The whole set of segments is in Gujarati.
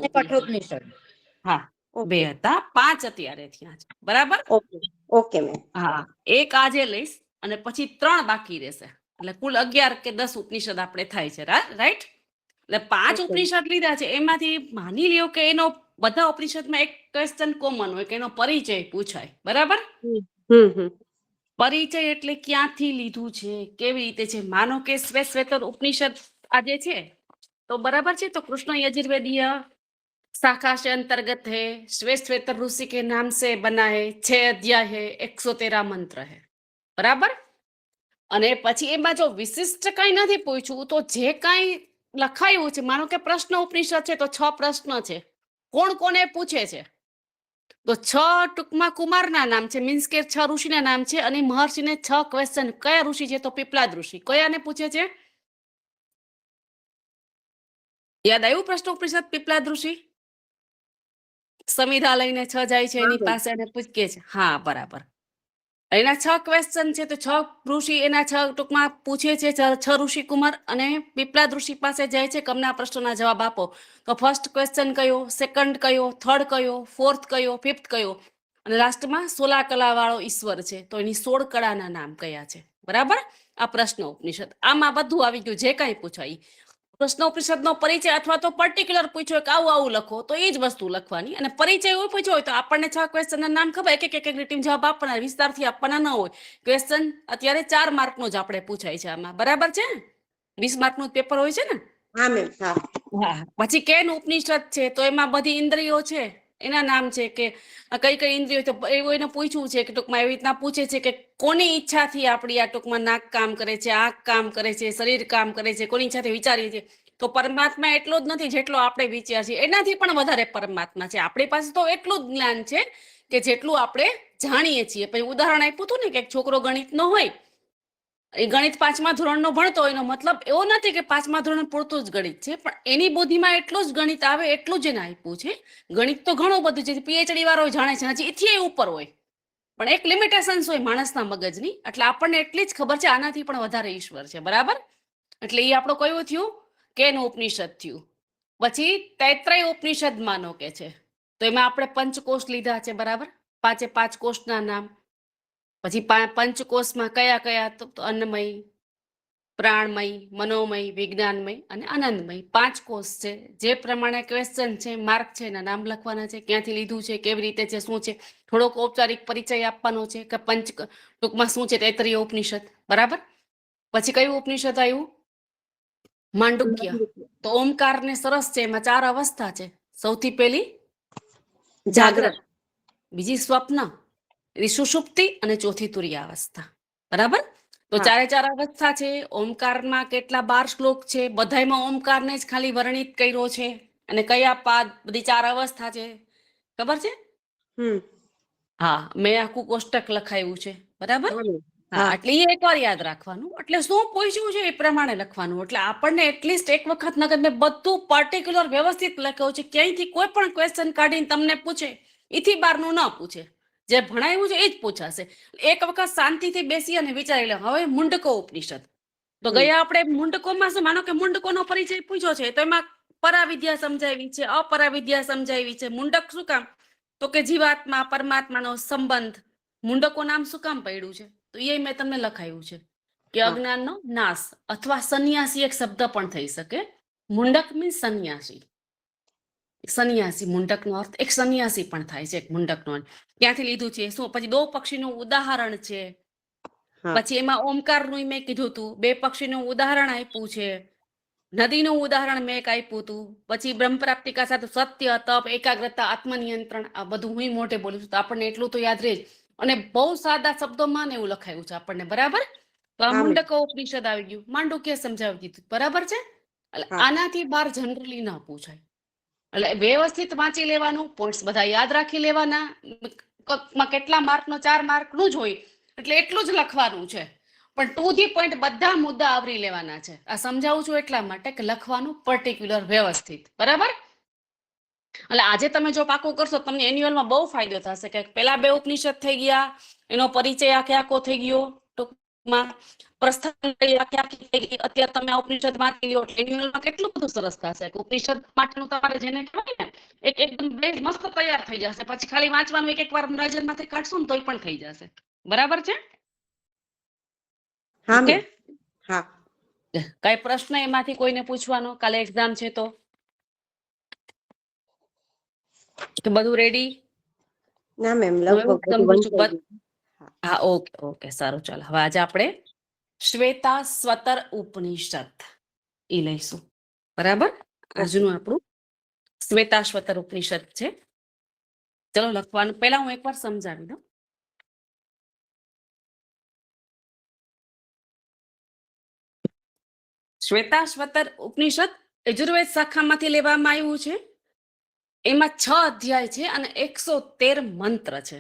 કઠોપનિષદ. હા, 2 હતા, 5 અત્યારે થયા છે, બરાબર? Okay okay ma'am. હા, એક આજે લઈશ અને પછી 3 બાકી રહેશે, એટલે કુલ 11 કે 10 ઉપનિષદ આપણે થાય છે, રાઈટ? એટલે 5 ઉપનિષદ લીધા છે, એમાંથી માની લ્યો કે એનો બધા ઉપનિષદમાં એક ક્વેશ્ચન કોમન હોય કે એનો પરિચય પૂછાય, બરાબર? પરિચય એટલે ક્યાંથી લીધું છે, કેવી રીતે છે. માનો કે શ્વેતર ઉપનિષદ આજે છે તો બરાબર છે, તો કૃષ્ણ यजुर्वेदीय शाखा से अंतर्गत है, श्वेतर ऋषि के नाम से बना है, 6 अध्याय है, 113 मंत्र है, बराबर? અને પછી એમાં જો વિશિષ્ટ કઈ નથી પૂછ્યું તો જે કઈ લખાયું છે, માનો કે પ્રશ્ન ઉપનિષદ છે તો 6 પ્રશ્ન છે, કોણ કોને પૂછે છે, તો 6 ટૂંકમાં કુમારના નામ છે, મીન્સ કે 6 ઋષિના નામ છે, અને મહર્ષિને 6 ક્વેશ્ચન. કયા ઋષિ છે? તો પીપલાદ ઋષિ. કયાને પૂછે છે? યાદ આવ્યું પ્રશ્ન ઉપનિષદ? પીપલાદ ઋષિ સંવિધા લઈને 6 જાય છે એની પાસે અને પૂછે છે. હા, બરાબર. એના 6 ક્વેશ્ચન છે, તો 6 ઋષિ એના 6 ટૂંકમાં પૂછે છે, 6 ઋષિ કુમાર, અને પીપલાદ ઋષિ પાસે જાય છે કમના પ્રશ્નોના જવાબ આપો. તો ફર્સ્ટ ક્વેશ્ચન કયો, સેકન્ડ કયો, થર્ડ કયો, ફોર્થ કયો, ફિફ્થ કયો, અને લાસ્ટમાં 16 કલા વાળો ઈશ્વર છે, તો એની 16 કળાના નામ કયા છે, બરાબર? આ પ્રશ્ન ઉપનિષદ. આમાં બધું આવી ગયું, જે કાંઈ પૂછાય. પ્રશ્ન ઉપનિષદનો પરિચય અથવા તો પર્ટિક્યુલર પૂછ્યો કે આવું લખો, તો એ જ વસ્તુ લખવાની. અને પરિચય એવું પૂછ્યો હોય તો આપણને 6 ક્વેશ્ચનના નામ ખબર, એક લીટીમાં જવાબ આપવાના, વિસ્તારથી આપવાના ન હોય. ક્વેશ્ચન અત્યારે 4 માર્કનો જ આપણે પૂછાય છે આમાં, બરાબર છે? 20 માર્કનું પેપર હોય છે ને? હા મેમ. હા. પછી કેન ઉપનિષદ છે, તો એમાં બધી ઇન્દ્રિયો છે, એના નામ છે કે કઈ કઈ ઇન્દ્રિયો, તો એવું એને પૂછ્યું છે કે ટૂંકમાં એવી રીતના પૂછે છે કે કોની ઈચ્છાથી આપણી આ ટૂંકમાં નાક કામ કરે છે, આંખ કામ કરે છે, શરીર કામ કરે છે, કોની ઈચ્છાથી વિચારીએ છીએ. તો પરમાત્મા એટલો જ નથી જેટલો આપણે વિચાર છીએ, એનાથી પણ વધારે પરમાત્મા છે. આપણી પાસે તો એટલું જ જ્ઞાન છે કે જેટલું આપણે જાણીએ છીએ. પછી ઉદાહરણ આપ્યું હતું ને કે એક છોકરો ગણિત નો હોય, એ ગણિત 5મા ધોરણનો ભણતો હોય, એનો મતલબ એવો નથી કે 5મા ધોરણ પૂરતું જ ગણિત છે, પણ એની બુદ્ધિમાં એટલું જ ગણિત આવે એટલું જ એને આપ્યું છે. ગણિત તો ઘણું બધું છે, પીએચડી વાળો જાણે છે, હજી એથી ઉપર હોય, પણ એક લિમિટેશન્સ હોય માણસના મગજની. એટલે આપણને એટલી જ ખબર છે આનાથી પણ વધારે ઈશ્વર છે, બરાબર? એટલે એ આપણો કયું થયું? કેન ઉપનિષદ થયું. પછી તૈત્રય ઉપનિષદ માનો કે છે, તો એમાં આપણે પંચકોશ લીધા છે, બરાબર? 5 કોષના નામ. પછી પંચકોશમાં કયા કયા? તો અન્નમય, પ્રાણમય, મનોમય, વિજ્ઞાનમય અને આનંદમય 5 કોષ છે. જે પ્રમાણે ક્વેશ્ચન છે, માર્ક છે, એના નામ લખવાના છે, ક્યાંથી લીધું છે, કેવી રીતે છે, શું છે, થોડોક ઔપચારિક પરિચય આપવાનો છે કે ટૂંકમાં શું છે તૈત્રીય ઉપનિષદ, બરાબર? પછી કયું ઉપનિષદ આવ્યું? માંડુક્ય. તો ઓમકાર ને સરસ છે, એમાં 4 અવસ્થા છે. સૌથી પહેલી જાગ્રત, બીજી સ્વપ્ન, સુષુપ્તિ અને ચોથી તુરીય અવસ્થા, બરાબર? તો 4 અવસ્થા છે. ઓમકારમાં કેટલા 12 શ્લોક છે, બધાયમાં ઓમકારને જ ખાલી વર્ણિત કર્યો છે. અને કયા પાદ, બધી 4 અવસ્થા છે, ખબર છે? હા, મેં આખું કોષ્ટક લખાયું છે, બરાબર? હા, એટલે એ એકવાર યાદ રાખવાનું. એટલે શું પૂછ્યું છે એ પ્રમાણે લખવાનું. એટલે આપણને એટલીસ્ટ એક વખત નગર મેં બધું પર્ટિક્યુલર વ્યવસ્થિત લખ્યું છે, ક્યાંયથી કોઈ પણ ક્વેશ્ચન કાઢીને તમને પૂછે એથી બહારનું ન પૂછે, જે ભણાવ્યું છે એ જ પૂછાશે. એક વખત શાંતિથી બેસી અને વિચારી લે. હવે મુંડકો ઉપનિષદ, તો ગયા આપણે મુંડકોમાં શું, માનો કે મુંડકોનો પરિચય પૂછ્યો છે, તો એમાં પરાવિદ્યા સમજાવી છે, અપરાવિદ્યા સમજાવી છે. મુંડક શું કામ? તો કે જીવાત્મા પરમાત્માનો સંબંધ. મુંડકો નામ શું કામ પડ્યું છે? તો એ મેં તમને લખાયું છે કે અજ્ઞાનનો નાશ, અથવા સંન્યાસી એક શબ્દ પણ થઈ શકે. મુંડક મીન્સ સંન્યાસી. સંન્યાસી, મુંડકનો અર્થ એક સંન્યાસી પણ થાય છે, એક મુંડકનો. ક્યાંથી લીધું છે શું? પછી 2 પક્ષીનું ઉદાહરણ છે. પછી એમાં ઓમકારનું મેં કીધું હતું, 2 પક્ષીનું ઉદાહરણ આપ્યું છે, નદીનું ઉદાહરણ મેં એક આપ્યું હતું. પછી બ્રહ્મ પ્રાપ્તિકા સાથે સત્ય, તપ, એકાગ્રતા, આત્મનિયંત્રણ, આ બધું હું મોઢે બોલું છું તો આપણને એટલું તો યાદ રહે જ. અને બહુ સાદા શબ્દોમાં ને એવું લખાયું છે આપણને, બરાબર? તો આ મુંડકો ઉપનિષદ આવી ગયું. માંડુક્ય સમજાવી દીધું, બરાબર છે? એટલે આનાથી બહાર જનરલી ના પૂછાય. એટલે વ્યવસ્થિત વાંચી લેવાનું, પોઈન્ટ્સ બધા યાદ રાખી લેવાના. કેટલા માર્કનો? 4 માર્કનું જ હોય, એટલે એટલું જ લખવાનું છે. પણ ટુ ધી પોઈન્ટ બધા મુદ્દા આવરી લેવાના છે. આ સમજાવું છું એટલા માટે કે લખવાનું પર્ટિક્યુલર વ્યવસ્થિત, બરાબર? એટલે આજે તમે જો પાકું કરશો તમને એન્યુઅલમાં બહુ ફાયદો થશે કે પેલા 2 ઉપનિષદ થઈ ગયા, એનો પરિચય આખો થઈ ગયો, ટૂંકમાં પ્રસ્થાન અત્યારે તમે ઉપનિષદ વાંચી લો, એન્યુઅલમાં કેટલું બધું સરસ થશે. ઉપનિષદ માટેનું તમારે જેને કહેવાય ને એકદમ બેઝ મસ્ત તૈયાર થઈ જશે. પછી ખાલી વાંચવાનું એક વાર નજરમાંથી કાઢશું ને તોય પણ થઈ જશે. બરાબર છે? હા ઓકે, મેમ. હા. કઈ પ્રશ્ન એમાંથી કોઈને પૂછવાનો? કાલે એક્ઝામ છે તો બધું રેડી? ના મેમ, હું એવું લગભગ સમજુ બધું છું વંચાઈ ગયું. હા, ઓકે ઓકે, સારું. ચાલો હવે આજે આપણે શ્વેતા સ્વતર ઉપનિષદ એ લઈશું. બરાબર, આજનું આપણું શ્વેતા સ્વતર ઉપનિષદ છે. ચલો લખવાનું પહેલા હું એકવાર સમજાવી દઉં. શ્વેતા સ્વતર ઉપનિષદ યજુર્વેદ શાખામાંથી લેવામાં આવ્યું છે. એમાં 6 અધ્યાય છે અને 113 મંત્ર છે.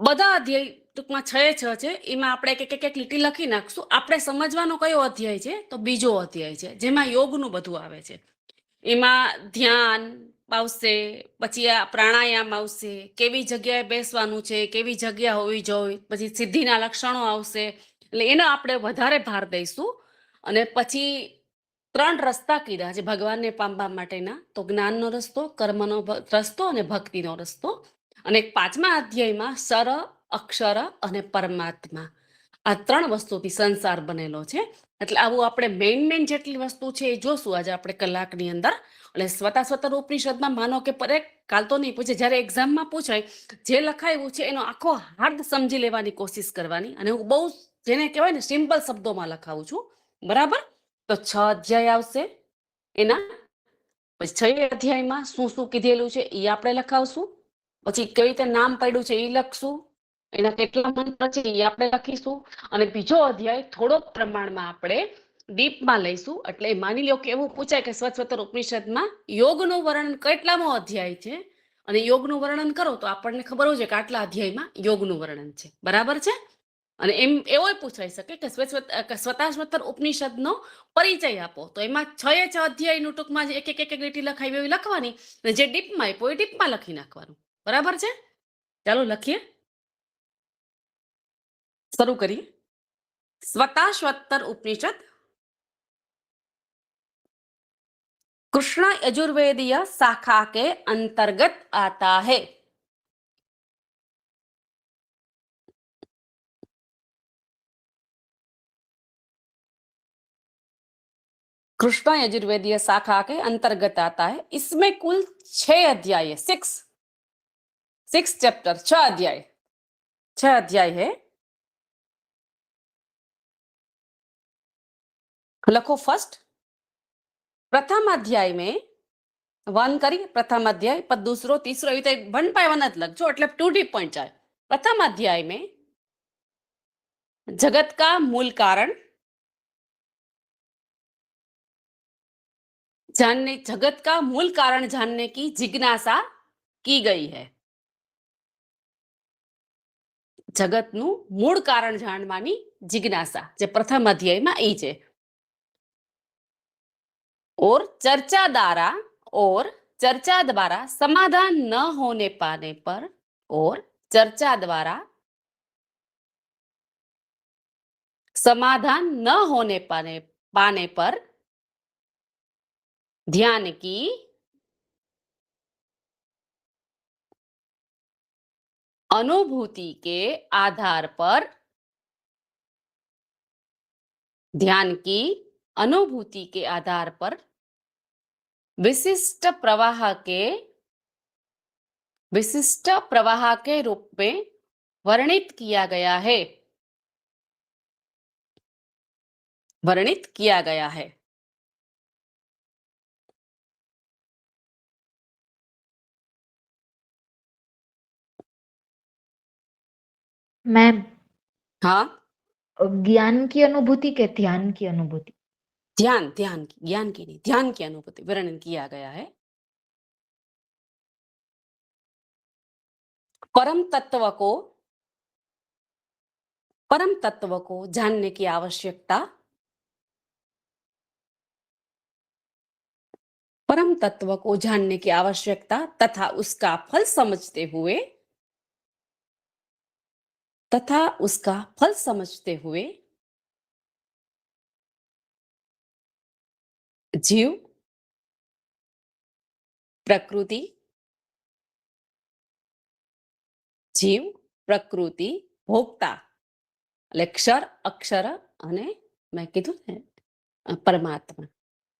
બધા અધ્યાય ટૂંકમાં 6 છે. એમાં આપણે એક લીટી લખી નાખશું. આપણે સમજવાનો કયો અધ્યાય છે તો બીજો અધ્યાય છે, જેમાં યોગનું બધું આવે છે. એમાં ધ્યાન આવશે, પછી આ પ્રાણાયામ આવશે, કેવી જગ્યાએ બેસવાનું છે, કેવી જગ્યા હોવી જોઈએ, પછી સિદ્ધિના લક્ષણો આવશે. એટલે એનો આપણે વધારે ભાર દઈશું. અને પછી 3 રસ્તા કીધા છે ભગવાનને પામવા માટેના, તો જ્ઞાનનો રસ્તો, કર્મનો રસ્તો અને ભક્તિનો રસ્તો. અને 5મા અધ્યાયમાં સર, અક્ષર અને પરમાત્મા, આ 3 વસ્તુથી સંસાર બનેલો છે. એટલે આવું આપણે મેઇન જેટલી વસ્તુ છે એ જોશું આજે આપણે કલાકની અંદર. એટલે સ્વતા સ્વતર ઉપનિષદમાં માનો કે કાલ તો નહીં પૂછે, જ્યારે એક્ઝામમાં પૂછાય જે લખાયું છે એનો આખો હાર્દ સમજી લેવાની કોશિશ કરવાની. અને હું બહુ જેને કહેવાય ને સિમ્પલ શબ્દોમાં લખાવું છું. બરાબર, તો 6 અધ્યાય આવશે એના. પછી 6 અધ્યાયમાં શું શું કીધેલું છે એ આપણે લખાવશું. પછી કેવી રીતે નામ પડ્યું છે એ લખશું. એના કેટલા મંત્ર છે એ આપણે લખીશું. અને બીજો અધ્યાય થોડોક પ્રમાણમાં આપણે ડીપમાં લઈશું. એટલે માની લો કે એવું પૂછાય કે સ્વતર ઉપનિષદમાં યોગનું વર્ણન કેટલામો અધ્યાય છે, અને યોગનું વર્ણન કરો તો આપણને ખબર હોય છે કે આટલા અધ્યાયમાં યોગનું વર્ણન છે. બરાબર છે? અને એમ એવો પૂછાઈ શકે કે સ્વતા સ્વતર ઉપનિષદનો પરિચય આપો, તો એમાં 6 અધ્યાયનું ટૂંકમાં એક લીટી લખાવી એવી લખવાની. અને જે ડીપમાં આપ્યો એ ડીપમાં લખી નાખવાનું. બરાબર છે? ચાલો લખીએ, શરૂ કરીએ. स्वता स्वतर उपनिषद कृष्ण यजुर्वेदीय शाखा के अंतर्गत आता है. कृष्ण यजुर्वेदीय शाखा के अंतर्गत आता है. इसमें कुल 6 अध्याय है. 6 चैप्टर, 6 अध्याय है. लखो फर्स्ट. प्रथम अध्याय में 1 करी, प्रथम अध्याय पर दूसरो तीसरो 1 by 1 लखजो એટલે 2D पॉइंट जाए. प्रथम अध्याय में जगत का मूल कारण जानने, जगत का मूल कारण जानने की जिज्ञासा की गई है. जगतनु मूल कारण जानवानी जिज्ञासा जे प्रथम अध्याय में ई छे. और चर्चा द्वारा समाधान न होने पाने पर, और चर्चा द्वारा समाधान न होने पाने पर ध्यान की अनुभूति के आधार पर, ध्यान की अनुभूति के आधार पर विशिष्ट प्रवाह के रूप में वर्णित किया गया है. वर्णित किया गया है. मैम, हाँ, ज्ञान की अनुभूति के ध्यान की अनुभूति? ध्यान ध्यान की, ज्ञान की नहीं, ध्यान की अनुभूति वर्णन किया गया है. परम तत्व को जानने की आवश्यकता, परम तत्व को जानने की आवश्यकता तथा उसका फल समझते हुए जीव પ્રકૃતિ, જીવ, પ્રકૃતિ, ભોગતા એટલે ક્ષર, અક્ષર અને મેં કીધું ને परमात्मा।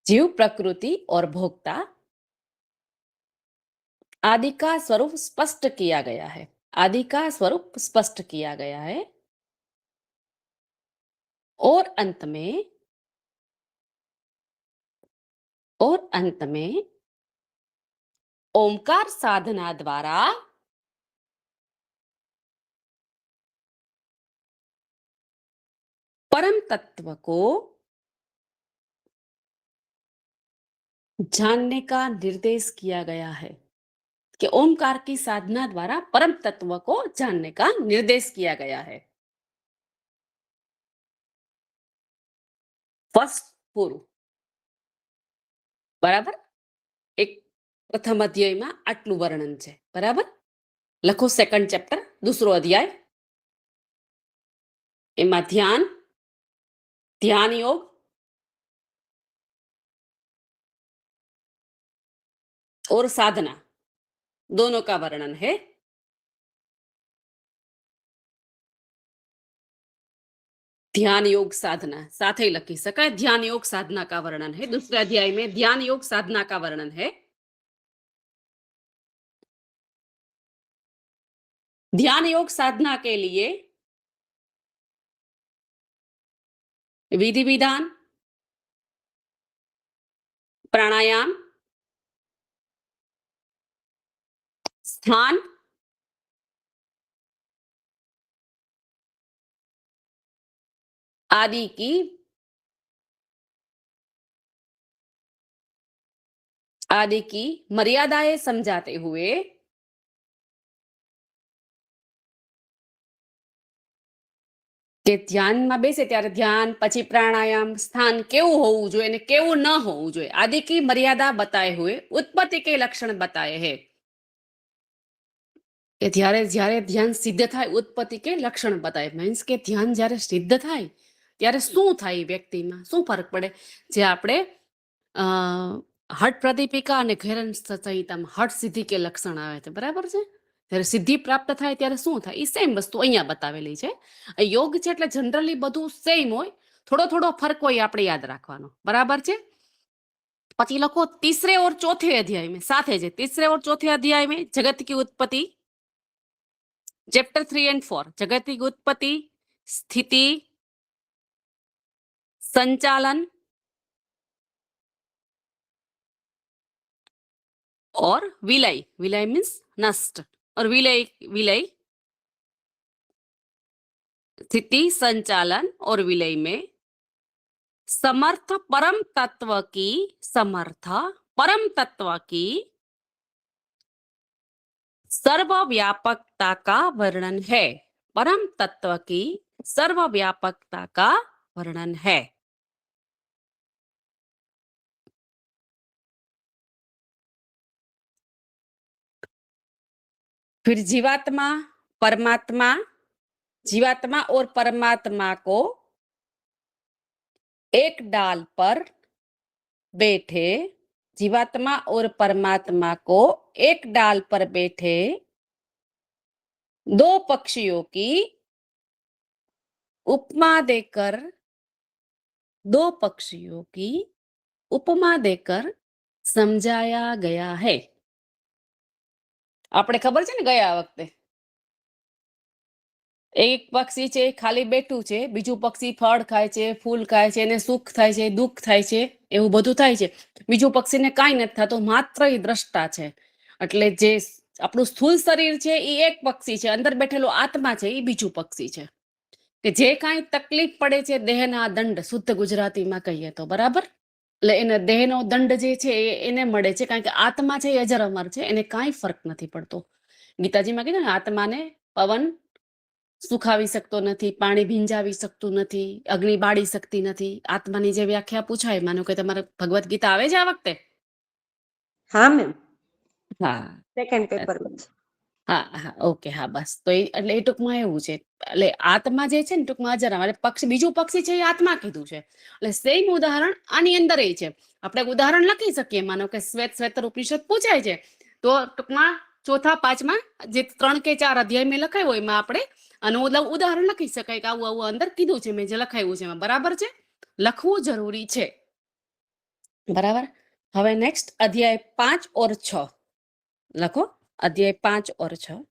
जीव, प्रकृति और भोक्ता आदि का स्वरूप स्पष्ट किया गया है। आदि का स्वरूप स्पष्ट किया गया है और अंत में ओंकार साधना द्वारा परम तत्व को जानने का निर्देश किया गया है कि ओंकार की साधना द्वारा परम तत्व को जानने का निर्देश किया गया है। फर्स्ट पूर्व बराबर। एक प्रथम अध्याय में आटलू वर्णन है बराबर। लखो सेकंड चैप्टर दूसरो अध्याय एमा ध्यान, ध्यान योग और साधना दोनों का वर्णन है। ध्यान योग साधना साथ ही लखी सकाय। ध्यान योग साधना का वर्णन है। दूसरे अध्याय में ध्यान योग साधना का वर्णन है। ध्यान योग साधना के लिए विधि विधान, प्राणायाम, स्थान, आदि की मर्यादाएं समझाते हुए કે ધ્યાનમાં બેસે ત્યારે ધ્યાન પછી પ્રાણાયામ સ્થાન કેવું હોવું જોઈએ અને કેવું ન હોવું જોઈએ આદि की मर्यादा बताए हुए उत्पत्ति के लक्षण बताए हैं કે જ્યારે ધ્યાન સિદ્ધ થાય ઉત્પત્તિ કે લક્ષણ બતાય મીન્સ કે ધ્યાન જ્યારે સિદ્ધ થાય ત્યારે શું થાય વ્યક્તિમાં શું ફરક પડે જે આપણે હઠ પ્રદીપિકા અને ઘેરન સંહિતામાં હઠ સિદ્ધિ કે લક્ષણ આવે છે બરાબર છે જ્યારે સિદ્ધિ પ્રાપ્ત થાય ત્યારે શું થાય એ સેમ વસ્તુ અહીંયા બતાવેલી છે યોગ છે એટલે જનરલી બધું સેમ હોય થોડો થોડો ફરક હોય આપણે યાદ રાખવાનો બરાબર છે પછી લખો तीसरे और चौथे अध्याय में साथ है तीसरे और चौथे अध्याय में जगत की उत्पत्ति चैप्टर 3 एंड 4 जगत की उत्पत्ति स्थिति संचालन और विलय विलय मीन्स नष्ट और विलय स्थिति संचालन और विलय में समर्थ परम तत्व की सर्वव्यापकता का वर्णन है। परम तत्व की सर्वव्यापकता का वर्णन है। फिर जीवात्मा और परमात्मा को एक डाल पर बैठे जीवात्मा और परमात्मा को एक डाल पर बैठे दो पक्षियों की उपमा देकर समझाया गया है। આપણે ખબર છે ને ગયા વખતે એક પક્ષી છે ખાલી બેઠું છે બીજું પક્ષી ફળ ખાય છે ફૂલ ખાય છે એને સુખ થાય છે દુઃખ થાય છે એવું બધું થાય છે બીજું પક્ષીને કાંઈ નથી થતું માત્ર એ દ્રષ્ટા છે એટલે જે આપણું સ્થૂળ શરીર છે એ એક પક્ષી છે અંદર બેઠેલો આત્મા છે એ બીજું પક્ષી છે કે જે કાંઈ તકલીફ પડે છે દેહના દંડ શુદ્ધ ગુજરાતીમાં કહીએ તો બરાબર એટલે એને દેહનો દંડ જે છે એને મળે છે કારણ કે આત્મા છે એ અજર અમર છે એને કાંઈ ફરક નથી પડતો ગીતાજીમાં કીધું ને આત્માને પવન સુખાવી શકતો નથી પાણી ભીંજાવી શકતું નથી અગ્નિ બાળી શકતી નથી આત્માની જે વ્યાખ્યા પૂછાય માનો કે તમારે ભગવદ્ ગીતા આવે છે આ વખતે હા મેમ હા સેકન્ડ પેપર હા ઓકે હા બસ તો એટલે એ ટૂંકમાં એવું છે એટલે આત્મા જે છે ને ટૂંકમાં અજરામ એટલે પક્ષી બીજું પક્ષી છે એ આત્મા કીધું છે એટલે સેમ ઉદાહરણ આની અંદર એ છે આપણે ઉદાહરણ લખી શકીએ માનો કે શ્વેતર ઉપનિષદ પૂછાય છે તો ટૂંકમાં ચોથા પાંચમા જે 3 કે 4 અધ્યાય મેં લખાયો હોય એમાં આપણે આનું ઉદાહરણ લખી શકાય કે આવું આવું અંદર કીધું છે મેં જે લખાયું છે એમાં બરાબર છે લખવું જરૂરી છે બરાબર હવે નેક્સ્ટ અધ્યાય 5 और 6 લખો अध्याय 5 और 6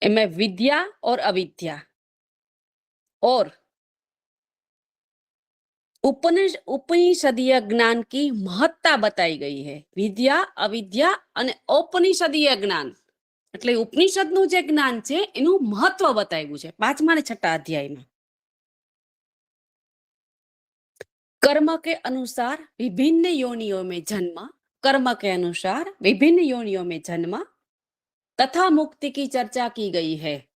इनमें विद्या और अविद्या और उपनिषदीय ज्ञान की महत्ता बताई गई है विद्या अविद्या અને ઔપનિષદીય જ્ઞાન એટલે ઉપનિષદનું જે જ્ઞાન છે એનું મહત્વ બતાવ્યું છે 5મા અને 6ઠા અધ્યાયમાં कर्म के अनुसार विभिन्न योनियों में जन्म कर्म के अनुसार विभिन्न योनियों में जन्म तथा मुक्ति की चर्चा की गई है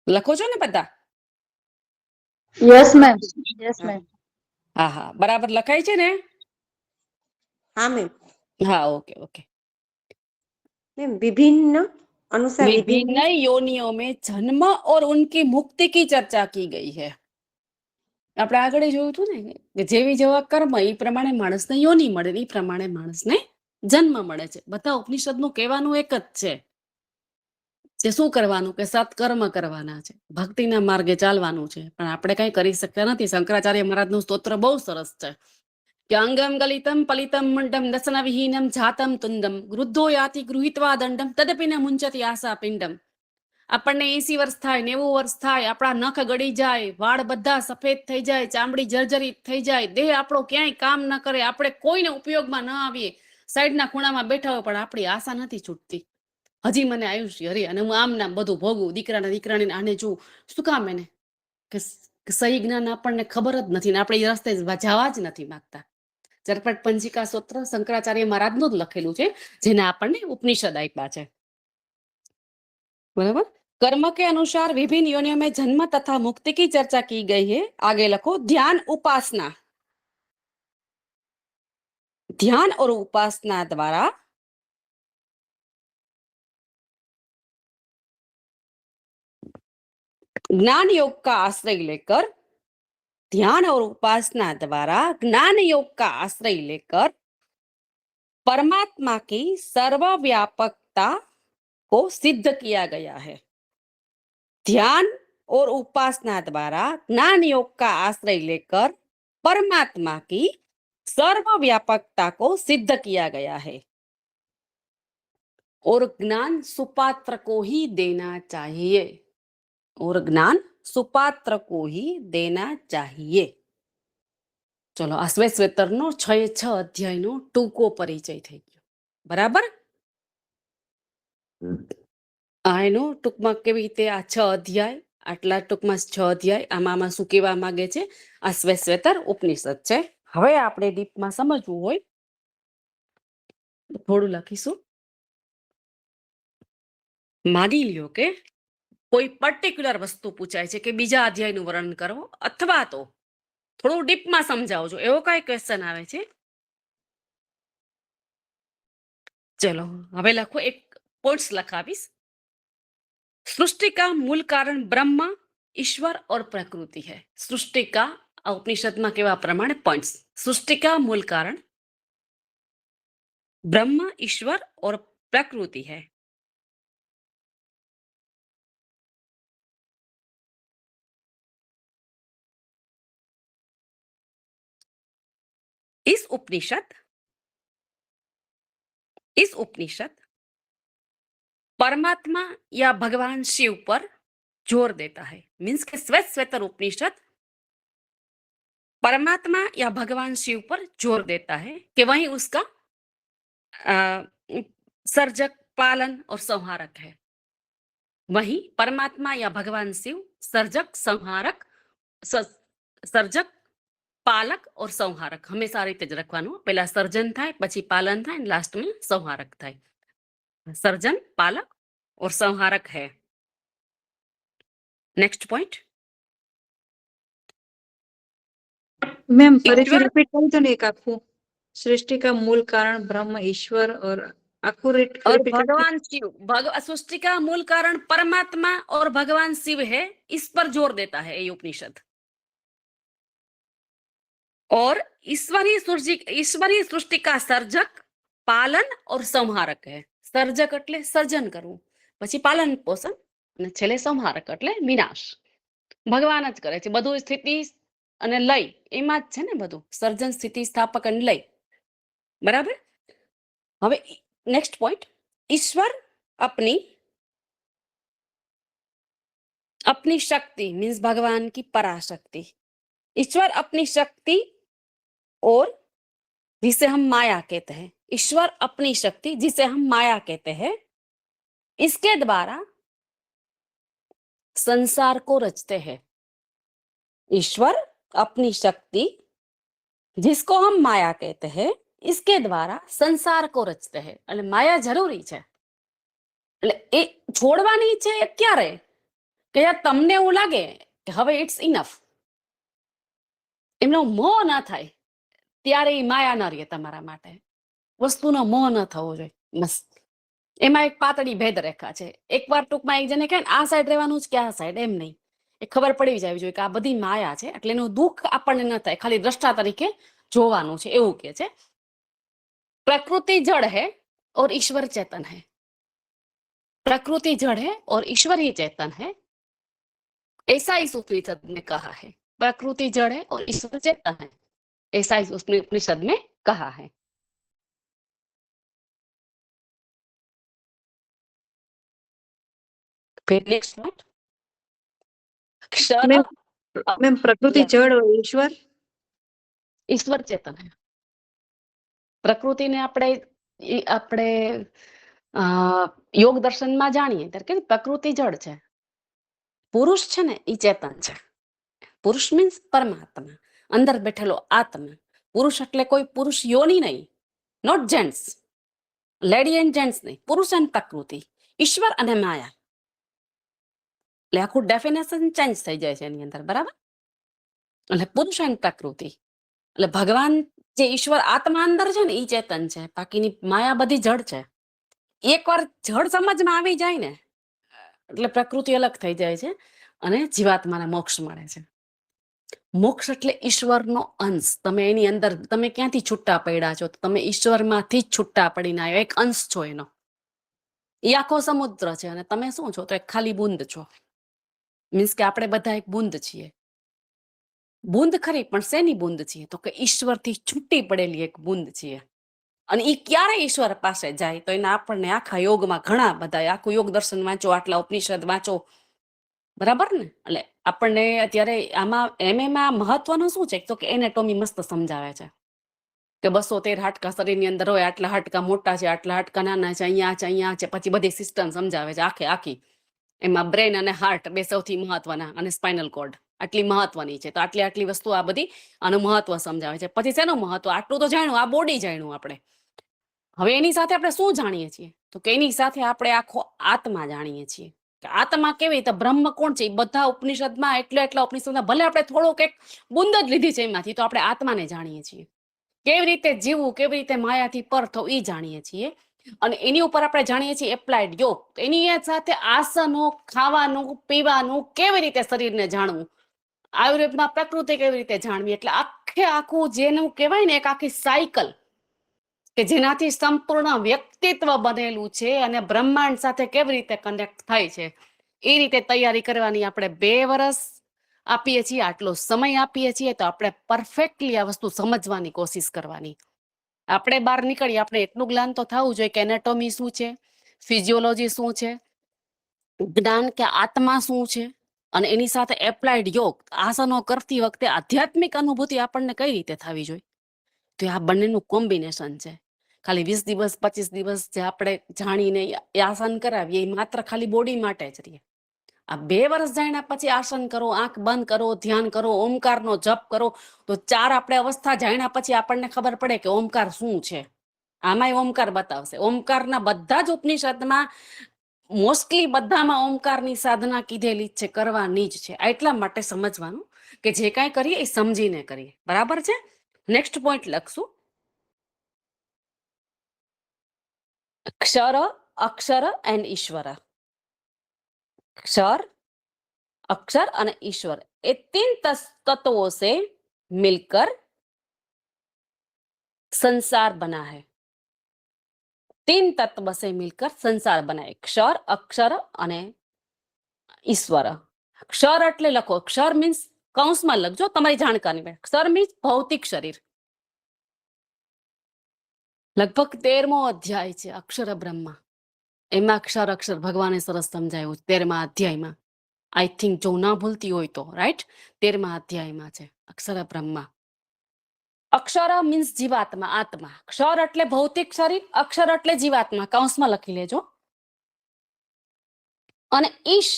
લખો છો ને બધા યસ મેમ યસ મેમ હા હા બરાબર લખાય છે ને हाँ मैम હા ઓકે ઓકે मैम विभिन्न अनुसार विभिन्न योनियों में जन्म और उनकी मुक्ति की चर्चा की गई है આપણે આગળ જોયું હતું ને કે જેવી જેવા કર્મ એ પ્રમાણે માણસને યોની મળે એ પ્રમાણે માણસને જન્મ મળે છે બધા ઉપનિષદનું કહેવાનું એક જ છે કે શું કરવાનું કે સત્કર્મ કરવાના છે ભક્તિના માર્ગે ચાલવાનું છે પણ આપણે કઈ કરી શકતા નથી શંકરાચાર્ય મહારાજનું સ્તોત્ર બહુ સરસ છે કે અંગમ ગલિતમ પલિતમ મંડમ દસન વિહીનમ જાતમ તુંદમ વૃદ્ધો યાતિ ગૃહિત્વા દંડમ તદપી ન મુંચતી આશા પિંડમ આપણને 80 વર્ષ થાય 90 વર્ષ થાય આપણા નખ ગળી જાય વાળ બધા સફેદ થઈ જાય ચામડી જર્જરિત થઈ જાય દેહ આપણો ક્યાંય કામ ન કરે આપણે કોઈને ઉપયોગમાં ન આવીએ સાઈડના ખૂણામાં બેઠા હોય પણ આપણી આશા નથી છૂટતી હજી મને આયુષ્ય હરી અને હું આમ નામ બધું ભોગવું દીકરાને આને જોઉં શું કામ એને કે સહી જ્ઞાન આપણને ખબર જ નથી ને આપણે એ રસ્તે જવા જ નથી માંગતા ચરપટ પંચિકા સૂત્ર શંકરાચાર્ય મહારાજનું જ લખેલું છે જેને આપણને ઉપનિષદ આપ્યા છે बराबर कर्म के अनुसार विभिन्न योनियों में जन्म तथा मुक्ति की चर्चा की गई है आगे लिखो ध्यान उपासना ध्यान और उपासना द्वारा ज्ञान योग का आश्रय लेकर ध्यान और उपासना द्वारा ज्ञान योग का आश्रय लेकर परमात्मा की सर्वव्यापकता को सिद्ध किया गया है ध्यान और उपासना द्वारा ज्ञान योग का आश्रय लेकर परमात्मा की सर्वव्यापकता को सिद्ध किया गया है और ज्ञान सुपात्र को ही देना चाहिए और ज्ञान सुपात्र को ही देना चाहिए चलो आ श्वेतरનો 6 અધ્યાયનો ટૂંકો પરિચય થઈ ગયો બરાબર આ એનો ટૂંકમાં કેવી રીતે આ 6 અધ્યાય આટલા ટૂંકમાં 6 અધ્યાય આમાં શું કહેવા માંગે છે આ શ્વેતર ઉપનિષદ છે હવે આપણે ડીપમાં સમજવું હોય થોડું લખીશું માની લ્યો કે કોઈ પર્ટિક્યુલર વસ્તુ પૂછાય છે કે બીજા અધ્યાયનું વર્ણન કરો અથવા તો થોડું ડીપમાં સમજાવજો એવો કઈ ક્વેશ્ચન આવે છે ચલો હવે લખો એક પોઈન્ટ્સ લખાવીશ सृष्टि का मूल कारण ब्रह्म ईश्वर और प्रकृति है सृष्टि का उपनिषद में केवा प्रमाणे पॉइंट्स सृष्टि का मूल कारण ब्रह्म ईश्वर और प्रकृति है इस उपनिषद परमात्मा या भगवान शिव पर जोर देता है मीन्स के श्वेतर उपनिषद परमात्मा या भगवान शिव पर जोर देता है कि वही उसका सर्जक पालन और संहारक है वही परमात्मा या भगवान शिव सर्जक संहारक सर्जक पालक और संहारक हमेशा आ रीते ज रखवानुं पहला सर्जन थाय पछी पालन थाय लास्ट में संहारक थाय सर्जन पालक और संहारक है नेक्स्ट पॉइंट मैम फरीथी रिपीट कर दो ने एक आखू सृष्टि का मूल कारण ब्रह्म ईश्वर और आखू और रिपीट भगवान शिव सृष्टि का मूल कारण परमात्मा और भगवान शिव है, इस पर जोर देता है ये उपनिषद। और ईश्वरीय सृष्टि का सर्जक, पालन और संहारक है। सर्जक એટલે સર્જન કરવું, પછી પાલન પોષણ અને છેલ્લે સંહારક એટલે વિનાશ. ભગવાન જ કરે છે બધું, સ્થિતિ અને લય એમાં જ છે ને બધું, સર્જન, સ્થિતિ, સ્થાપક અને લય. બરાબર. હવે નેક્સ્ટ પોઈન્ટ, ईश्वर अपनी शक्ति मीन्स भगवान की पराशक्ति, ईश्वर अपनी शक्ति और जिसे हम माया कहते हैं, ईश्वर अपनी शक्ति जिसे हम माया कहते हैं, इसके द्वारा संसार को रचते हैं। ईश्वर अपनी शक्ति जिसको हम माया कहते हैं, इसके द्वारा संसार को रचते हैं. એટલે માયા જરૂરી છે, એટલે એ છોડવાની છે એ ક્યારે કે યાર તમને એવું લાગે કે હવે ઇટ્સ ઇનફ, એમનો મોહ ના થાય ત્યારે એ માયા ન રહે તમારા માટે. વસ્તુનો મોહ ન થવો જોઈએ બસ. એમાં એક પાતળી ભેદરેખા છે. એકવાર ટૂંકમાં એક જણે કહે ને આ સાઈડ રહેવાનું જ કે આ સાઈડ, એમ નહીં. એ ખબર પડી જવી જોઈએ કે આ બધી માયા છે, એટલે એનું દુઃખ આપણને ન થાય, ખાલી દ્રષ્ટા તરીકે જોવાનું છે એવું કે છે. प्रकृति जड़ है और ईश्वर चेतन है, प्रकृति जड़ है और ईश्वर ही चेतन है, ऐसा इस उपनिषद में कहा है. प्रकृति जड़ है और ईश्वर चेतन है, ऐसा इस उपनिषद में कहा है. फिर नेक्स्ट पॉइंट, क्षर मैम प्रकृति जड़ और ईश्वर ईश्वर चेतन है. प्रकृति ने આપણે યોગ દર્શનમાં જાણીએ ત્યારે કે પ્રકૃતિ જડ છે, પુરુષ છે ને એ ચેતન છે. પુરુષ મીન્સ પરમાત્મા, અંદર બેઠેલો આત્મા. પુરુષ એટલે કોઈ પુરુષ યોની નહીં, not gents, lady and gents નહીં, પુરુષ એન્ડ પ્રકૃતિ, ઈશ્વર અને માયા. એટલે આખું ડેફિનેશન ચેન્જ થઈ જાય છે એની અંદર. બરાબર. એટલે પુરુષ એન્ડ પ્રકૃતિ એટલે ભગવાન જે ઈશ્વર આત્મા અંદર છે ને એ ચેતન છે, બાકીની માયા બધી જડ છે. એકવાર જડ સમજમાં આવી જાય ને એટલે પ્રકૃતિ અલગ થઈ જાય છે અને જીવાત્માને મોક્ષ મળે છે. મોક્ષ એટલે ઈશ્વરનો અંશ. તમે એની અંદર, તમે ક્યાંથી છૂટા પડ્યા છો? તમે ઈશ્વરમાંથી જ છૂટા પડીને આવ્યો, એક અંશ છો એનો. એ આખો સમુદ્ર છે અને તમે શું છો? તો એક ખાલી બુંદ છો. મીન્સ કે આપણે બધા એક બુંદ છીએ. બુંદ ખરી, પણ શેની બુંદ છીએ? તો કે ઈશ્વરથી છૂટી પડેલી એક બુંદ છીએ. અને એ ક્યારે ઈશ્વર પાસે જાય? તો એના આપણને આખા યોગમાં ઘણા બધા, આખું યોગ દર્શન વાંચો, આટલા ઉપનિષદ વાંચો, બરાબર ને? એટલે આપણને અત્યારે આમાં એમાં મહત્વનું શું છે? તો કે એનેટોમી મસ્ત સમજાવે છે કે 213 હાડકા શરીરની અંદર હોય, આટલા હાડકા મોટા છે, આટલા હાડકા નાના છે, અહીંયા છે, પછી બધી સિસ્ટમ સમજાવે છે આખી. એમાં બ્રેન અને હાર્ટ બે સૌથી મહત્વના, અને સ્પાઇનલ કોર્ડ આટલી મહત્વની છે. તો આટલી વસ્તુ આ બધી આનું મહત્વ સમજાવે છે. પછી શેનું મહત્વ? આટલું તો જાણ્યું, આ બોડી જાણ્યું આપણે. હવે એની સાથે આપણે શું જાણીએ છીએ? તો કે એની સાથે આપણે આખો આત્મા જાણીએ છીએ. કે આત્મા કેવી રીતે, બ્રહ્મ કોણ છે? એ બધા ઉપનિષદમાં એટલા ઉપનિષદમાં ભલે આપણે થોડોક એક બુંદ જ લીધી છે એમાંથી, તો આપણે આત્માને જાણીએ છીએ. કેવી રીતે જીવવું, કેવી રીતે માયાથી પર થવું એ જાણીએ છીએ. અને એની ઉપર આપણે જાણીએ છીએ એપ્લાઇડ યોગ. એની સાથે આસનો, ખાવાનું, પીવાનું, કેવી રીતે શરીરને જાણવું, આયુર્વેદમાં પ્રકૃતિ કેવી રીતે જાણવી. એટલે આખું જેનું કહેવાય ને એક આખી સાયકલ કે જેનાથી સંપૂર્ણ વ્યક્તિત્વ બનેલું છે અને બ્રહ્માંડ સાથે કેવી રીતે કનેક્ટ થાય છે એ રીતે તૈયારી કરવાની. આપણે 2 વર્ષ આપીએ છીએ, આટલો સમય આપીએ છીએ, તો આપણે પરફેક્ટલી આ વસ્તુ સમજવાની કોશિશ કરવાની. આપણે બહાર નીકળીએ, આપણે એટલું જ્ઞાન તો થવું જોઈએ કે એનેટોમી શું છે, ફિઝિયોલોજી શું છે, જ્ઞાન કે આત્મા શું છે, અને એની સાથે એપ્લાઇડ યોગ, આસનો કરતી વખતે આધ્યાત્મિક અનુભૂતિ આપણને કઈ રીતે થવી જોઈએ. તો આ બંનેનું કોમ્બિનેશન છે. ખાલી 20 દિવસ 25 દિવસ જે આપણે જાણીને આસન કરાવીએ એ માત્ર ખાલી બોડી માટે જ રહીએ. આ 2 વર્ષ જાણ્યા પછી આસન કરો, આંખ બંધ કરો, ધ્યાન કરો, ઓમકારનો જપ કરો, તો 4 આપણે અવસ્થા જાણ્યા પછી આપણને ખબર પડે કે ઓમકાર શું છે. આમાંય ઓમકાર બતાવશે. ઓમકારના બધા જ ઉપનિષદમાં મોસ્ટલી બધામાં ઓમકારની સાધના કીધેલી જ છે, કરવાની જ છે. એટલા માટે સમજવાનું કે જે કાંઈ કરીએ એ સમજીને કરીએ. બરાબર છે. નેક્સ્ટ પોઈન્ટ લખશું. क्षर, अक्षर एंड ईश्वर। क्षर, अक्षर और ईश्वर, ये तीन तत्वों से मिलकर संसार बना है। तीन तत्व से मिलकर संसार बना है, क्षर, अक्षर और ईश्वर। क्षर એટલે લખો, क्षर मीन्स કૌંસમાં લખજો તમારી જાણકારી માટે। क्षर मीन्स ભૌતિક શરીર। લગભગ 13મો અધ્યાય છે અક્ષર બ્રહ્મા, એમાં અક્ષર અક્ષર ભગવાને સરસ સમજાવ્યું 13મા અધ્યાયમાં। આઈ થિંક જો ના ભૂલતી હોય તો રાઈટ, 13મા અધ્યાયમાં છે અક્ષર બ્રહ્મા। અક્ષર મીન્સ જીવાત્મા, આત્મા। ક્ષર એટલે ભૌતિક શરીર, અક્ષર એટલે જીવાત્મા, કૌંસમાં લખી લેજો। અને ઈશ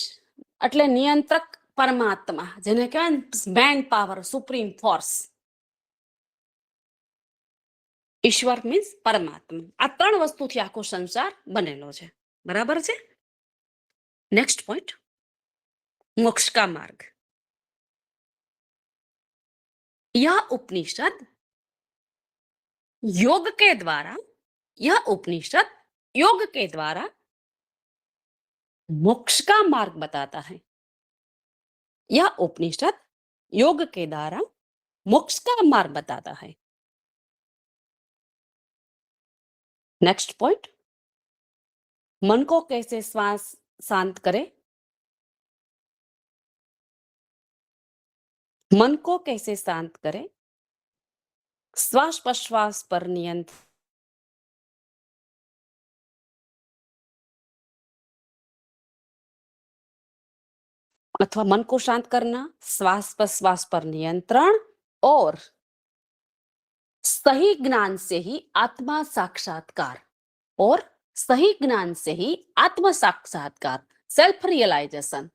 એટલે નિયંત્રક પરમાત્મા, જેને કહેવાય મેન પાવર, સુપ્રીમ ફોર્સ। ઈશ્વર મીન્સ પરમાત્મા। આ ત્રણ વસ્તુથી આખો સંસાર બનેલો છે, બરાબર છે। નેક્સ્ટ પોઈન્ટ, मोक्ष का मार्ग। यह उपनिषद योग के द्वारा, यह उपनिषद योग के द्वारा मोक्ष का मार्ग बताता है। यह उपनिषद योग के द्वारा मोक्ष का मार्ग बताता है। नेक्स्ट पॉइंट, मन को कैसे श्वास शांत करे। मन को कैसे शांत करे, श्वास प्रश्वास पर नियंत्रण, अथवा मन को शांत करना, श्वास प्रश्वास पर नियंत्रण और सही ज्ञान से ही आत्मा साक्षात्कार, और सही ज्ञान से ही आत्म साक्षात्कार, सेल्फ रियलाइजेशन,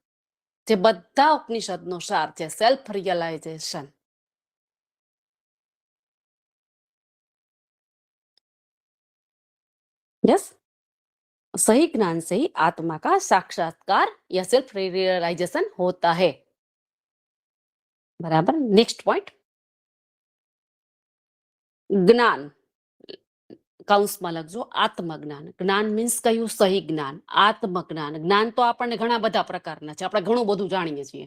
જે બધા ઉપનિષદનો સાર છે, સેલ્ફ રિયલાઇઝેશન। यस, सही ज्ञान से ही आत्मा का साक्षात्कार या सेल्फ रियलाइजेशन होता है, बराबर। नेक्स्ट पॉइंट, ज्ञान કૌંસમાં લખજો આત્મજ્ઞાન। જ્ઞાન મીન્સ કયું, સહી જ્ઞાન, આત્મજ્ઞાન। જ્ઞાન તો આપણને ઘણા બધા પ્રકારના છે, આપણે ઘણું બધું જાણીએ છીએ,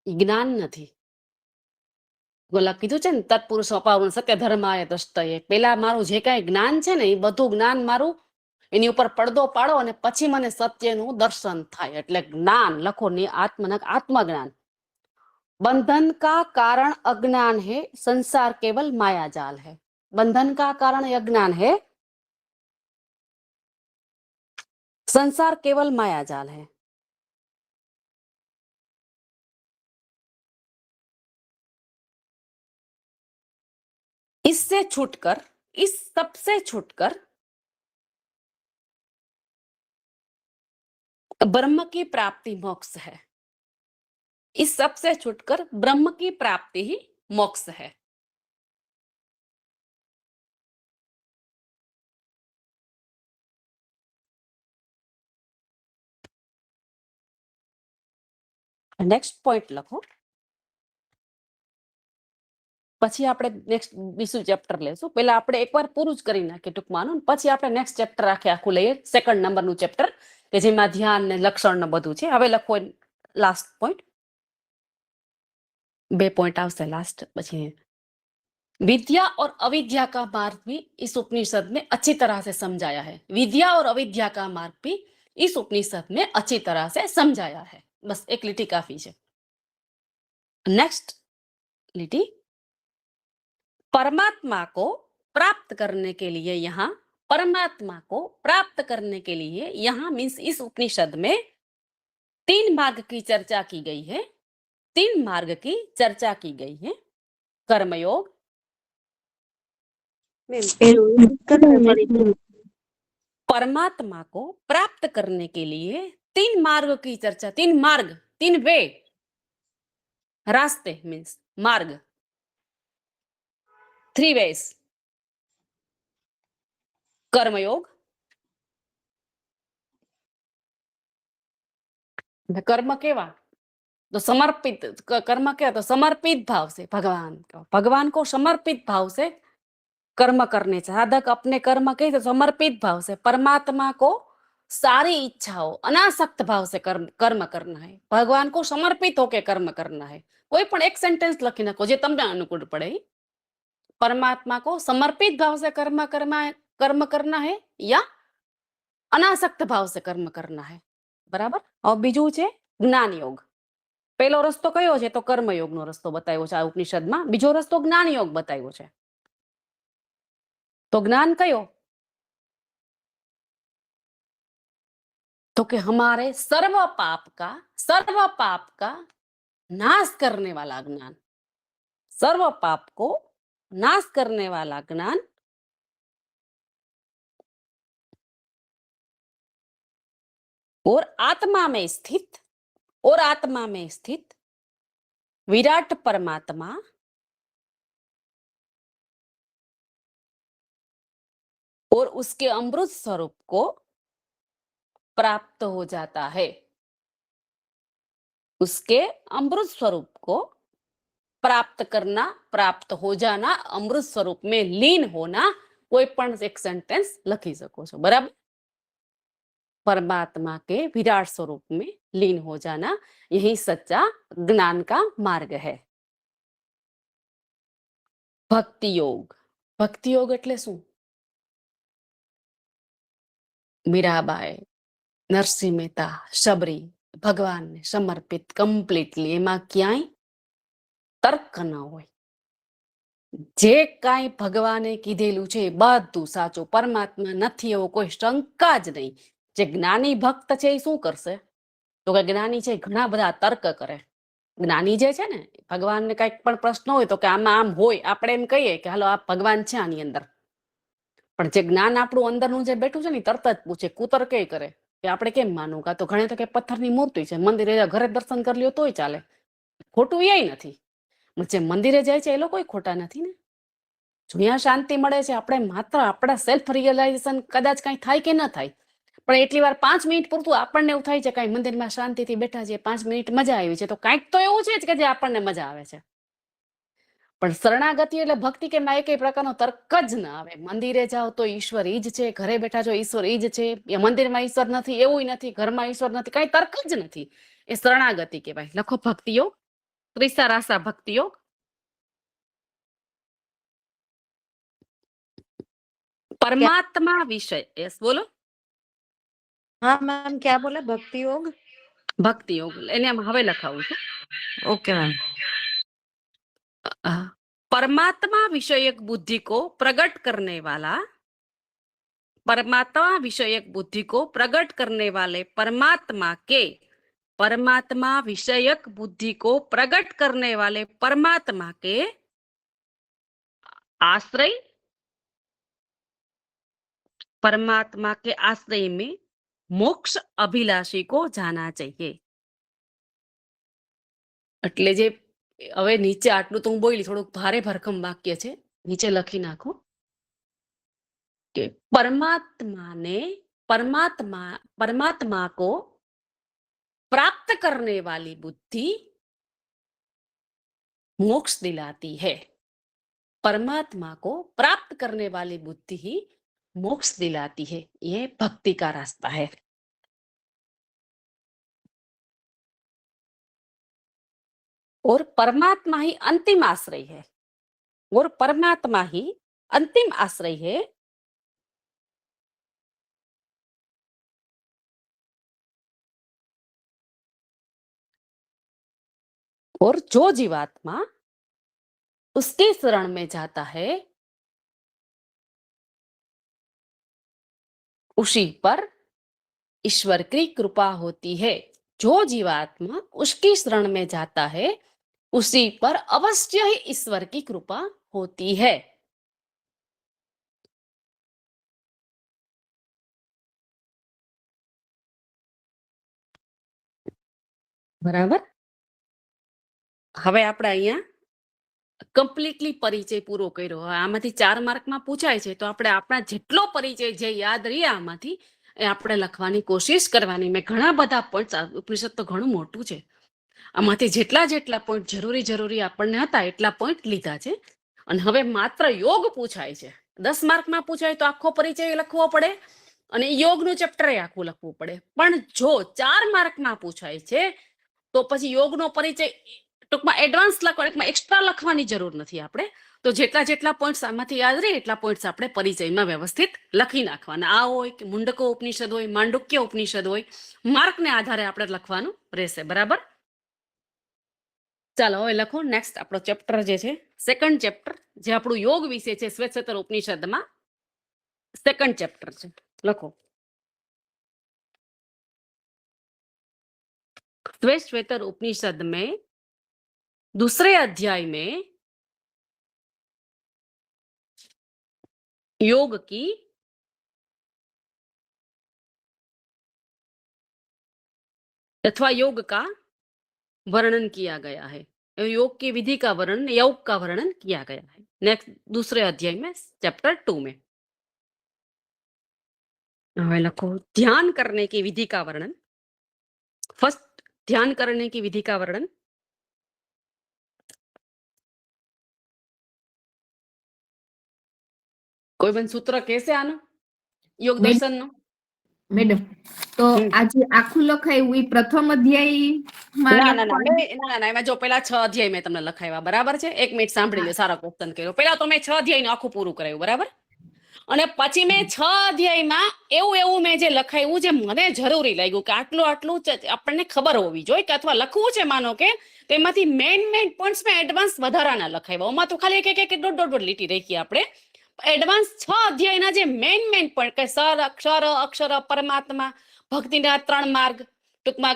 એ જ્ઞાન નથી। ઓલા કીધું છે ને, તત્પુરુષ અપાવન સત્ય ધર્માય દષ્ટયે, પેલા મારું જે કાંઈ જ્ઞાન છે ને, એ બધું જ્ઞાન મારું એની ઉપર પડદો પાડો અને પછી મને સત્યનું દર્શન થાય, એટલે જ્ઞાન લખો ને આત્મજ્ઞાન। बंधन का कारण अज्ञान है, संसार केवल माया जाल है। बंधन का कारण अज्ञान है, संसार केवल माया जाल है। इससे छूटकर, इस सब से छूटकर ब्रह्म की प्राप्ति मोक्ष है। इस सब से छूटकर ब्रह्म की प्राप्ति ही मोक्ष है। नेक्स्ट पॉइंट लखो, પછી આપણે નેક્સ્ટ બીજું ચેપ્ટર લેશું। પહેલા આપણે એકવાર પૂરું જ કરી નાખીએ ટૂંકમાં, પછી આપણે નેક્સ્ટ ચેપ્ટર આખું લઈએ, સેકન્ડ નંબરનું ચેપ્ટર, કે જેમાં ધ્યાન ને લક્ષણ ને બધું છે। હવે લખો લાસ્ટ પોઈન્ટ, 2 पॉइंट આવશે લાસ્ટ, પછી विद्या और अविद्या का मार्ग भी इस उपनिषद में अच्छी तरह से समझाया है। विद्या और अविद्या का मार्ग भी इस उपनिषद में अच्छी तरह से समझाया है। बस एक लिटी काफी है। नेक्स्ट लिटी, परमात्मा को प्राप्त करने के लिए यहाँ, परमात्मा को प्राप्त करने के लिए यहाँ मीन्स इस उपनिषद में 3 मार्ग की चर्चा की गई है। 3 मार्ग की चर्चा की गई है। कर्मयोग, परमात्मा को प्राप्त करने के लिए 3 मार्ग की चर्चा, 3 मार्ग, 3 वे, रास्ते मीन्स मार्ग, 3 वेज। कर्मयोग, कर्म केवा तो समर्पित, कर्म क्या तो समर्पित भाव से भगवान को, भगवान को समर्पित भाव से कर्म करने से, साधक अपने कर्म कहे तो समर्पित भाव से, परमात्मा को सारी इच्छाओं अनासक्त भाव से कर्म करना है, भगवान को समर्पित होकर कर्म करना है। कोई पण एक सेंटेंस लखी नाखो जे तमने अनुकूल पड़े। परमात्मा को समर्पित भाव से कर्म करना है या अनासक्त भाव से कर्म करना है। बराबर। अब बीजू छे ज्ञान योग। पहलो रस्तो कयो छे तो कर्मयोग नो रस्तो बताव्यो छे आ उपनिषदमां। बीजो रस्तो ज्ञान योग बताव्यो छे। तो ज्ञान कयो? तो कि हमारे सर्व पाप का नाश करने वाला ज्ञान, सर्व पाप को नाश करने वाला ज्ञान और आत्मा में स्थित विराट परमात्मा और उसके अमृत स्वरूप को प्राप्त हो जाता है। उसके अमृत स्वरूप को प्राप्त करना, प्राप्त हो जाना, अमृत स्वरूप में लीन होना, कोई पण एक सेंटेंस लखी सको छो। बराबर। परमात्मा के विराट स्वरूप में लीन हो जाना, यही सच्चा ज्ञान का मार्ग है। भक्ति योग એટલે શું? મીરાબાઈ, નરસિંહ મહેતા, શબરી ભગવાનને સમર્પિત કમ્પ્લીટલી, એમાં ક્યાંય તર્ક ન હોય। જે કાંઈ ભગવાને કીધેલું છે બધું સાચું, પરમાત્મા નથી એવો કોઈ શંકા જ નહીં। જે જ્ઞાની ભક્ત છે એ શું કરશે? તો કે જ્ઞાની છે ઘણા બધા તર્ક કરે। જ્ઞાની જે છે ને, ભગવાનને કઈક પણ પ્રશ્ન હોય તો કે આમાં આમ હોય, આપણે એમ કહીએ કે હાલો આ ભગવાન છે આની અંદર, પણ જે જ્ઞાન આપણું અંદરનું જે બેઠું છે ને તરત જ પૂછે, કુતર્કે કરે કે આપણે કેમ માનવું? કાં તો ઘણે તો કે પથ્થરની મૂર્તિ છે, મંદિરે ઘરે દર્શન કરી લ્યો તોય ચાલે, ખોટું એ નથી। જે મંદિરે જાય છે એ લોકો ખોટા નથી ને। જ્યાં શાંતિ મળે છે, આપણે માત્ર આપણા સેલ્ફ રિયલાઇઝેશન કદાચ કઈ થાય કે ન થાય, પણ એટલી વાર 5 મિનિટ પૂરતું આપણને એવું થાય છે કઈ મંદિરમાં શાંતિથી બેઠા છે, 5 મિનિટ મજા આવી છે, તો કાંઈક તો એવું છે જ કે જે આપણને મજા આવે છે। પણ શરણાગતિ એટલે ભક્તિ કે માં એકેય પ્રકારનો તર્ક જ ના આવે। મંદિરે જાઓ તો ઈશ્વર ઈ જ છે, ઘરે બેઠા છો ઈશ્વર ઈ જ છે, મંદિરમાં ઈશ્વર નથી એવું નથી, ઘરમાં ઈશ્વર નથી, કઈ તર્ક જ નથી। એ શરણાગતિ કહેવાય। લખો ભક્તિ યોગ, ત્રિસા રાસા ભક્તિ યોગ। परमात्मा विषय, यस बोलो। हाँ मैम, क्या बोला? भक्ति योग। भक्ति योग એને આમ હવે લખાવું છું। Okay ma'am. परमात्मा विषयक बुद्धि को प्रकट करने वाला, परमात्मा विषयक बुद्धि को प्रकट करने वाले परमात्मा विषयक बुद्धि को प्रकट करने वाले परमात्मा के आश्रय, परमात्मा के आश्रय में मोक्ष अभिलाषी को जाना चाहिए। એટલે જે હવે નીચે આટલું તો હું બોલી, થોડુંક ભારે ભરખમ વાક્ય છે, નીચે લખી નાખો કે परमात्मा को प्राप्त करने वाली बुद्धि मोक्ष दिलाती है। परमात्मा को प्राप्त करने वाली बुद्धि ही मोक्ष दिलाती है। ये भक्ति का रास्ता है। और परमात्मा ही अंतिम आश्रय है। और परमात्मा ही अंतिम आश्रय है। और जो जीवात्मा उसके शरण में जाता है उसी पर ईश्वर की कृपा होती है। जो जीवात्मा उसकी शरण में जाता है उसी पर अवश्य ही ईश्वर की कृपा होती है। बराबर। હવે આપણે અહીંયા કમ્પ્લીટલી પરિચય પૂરો કર્યો। આમાંથી 4 માર્કમાં પૂછાય છે તો આપણે આપણા જેટલો પરિચય જે યાદ રહે આમાંથી એ આપણે લખવાની કોશિશ કરવાની। મેં ઘણા બધા પોઈન્ટ્સ, ઉપનિષદ તો ઘણું મોટું છે, આમાંથી જેટલા પોઈન્ટ જરૂરી આપણને હતા એટલા પોઈન્ટ લીધા છે। અને હવે માત્ર યોગ પૂછાય છે, 10 માર્કમાં પૂછાય તો આખો પરિચય લખવો પડે અને યોગનું ચેપ્ટર આખું લખવું પડે. પણ જો 4 માર્કમાં પૂછાય છે તો પછી યોગનો પરિચય ટૂંકમાં એડવાન્સ લખવા, એક્સ્ટ્રા લખવાની જરૂર નથી આપણે. તો જેટલા પોઈન્ટ્સ આમાંથી યાદ રહે એટલા પોઈન્ટ્સ આપણે પરિચયમાં વ્યવસ્થિત લખી નાખવાના. આ હોય કે મુંડકો ઉપનિષદ હોય, માંડુક્ય ઉપનિષદ હોય, માર્કને આધારે આપણે લખવાનું રહેશે. બરાબર? ચાલો હવે લખો નેક્સ્ટ આપણો ચેપ્ટર જે છે, સેકન્ડ ચેપ્ટર, જે આપણું યોગ વિશે છે, શ્વેતસત્ર ઉપનિષદમાં સેકન્ડ ચેપ્ટર છે. લખો श्वेतर उपनिषद में दूसरे अध्याय में योग की अथवा योग का वर्णन किया गया है. योग की विधि का वर्णन, योग का वर्णन किया गया है. नेक्स्ट दूसरे अध्याय में चैप्टर 2 में હવે લખો ध्यान करने की विधि का वर्णन. फर्स्ट ध्यान करने की विधि का वर्णन. કોઈ પણ સૂત્ર કહેશે આનું યોગ દર્શન નું? મેડમ તો આજે આખું લખાયું ઈ પ્રથમ અધ્યાય ના એમાં જો પેલા 6 અધ્યાય મેં તમને લખાવ્યા. બરાબર છે? 1 મિનિટ સાંભળી લો, સારો ક્વેશ્ચન કર્યો. પેલા તો મેં 6 અધ્યાય આખું પૂરું કરાયું. બરાબર? અને પછી મેં 6 અધ્યાયમાં એવું મેં જે લખાયું જે મને જરૂરી લાગ્યું કે આટલું આપણને ખબર હોવી જોઈએ કે અથવા લખવું છે માનો કે તેમાંથી મેઇન પોઈન્ટ્સ મેં એડવાન્સ વધારાના લખાવ્યા. ઓમાં તો ખાલી એક દોઢ લીટી રાખી આપણે. એડવાન્સ 6 અધ્યાયના જે મેઇન પોઈન્ટ કે સર, અક્ષર, પરમાત્મા, ભક્તિના 3 માર્ગ, ટૂંકમાં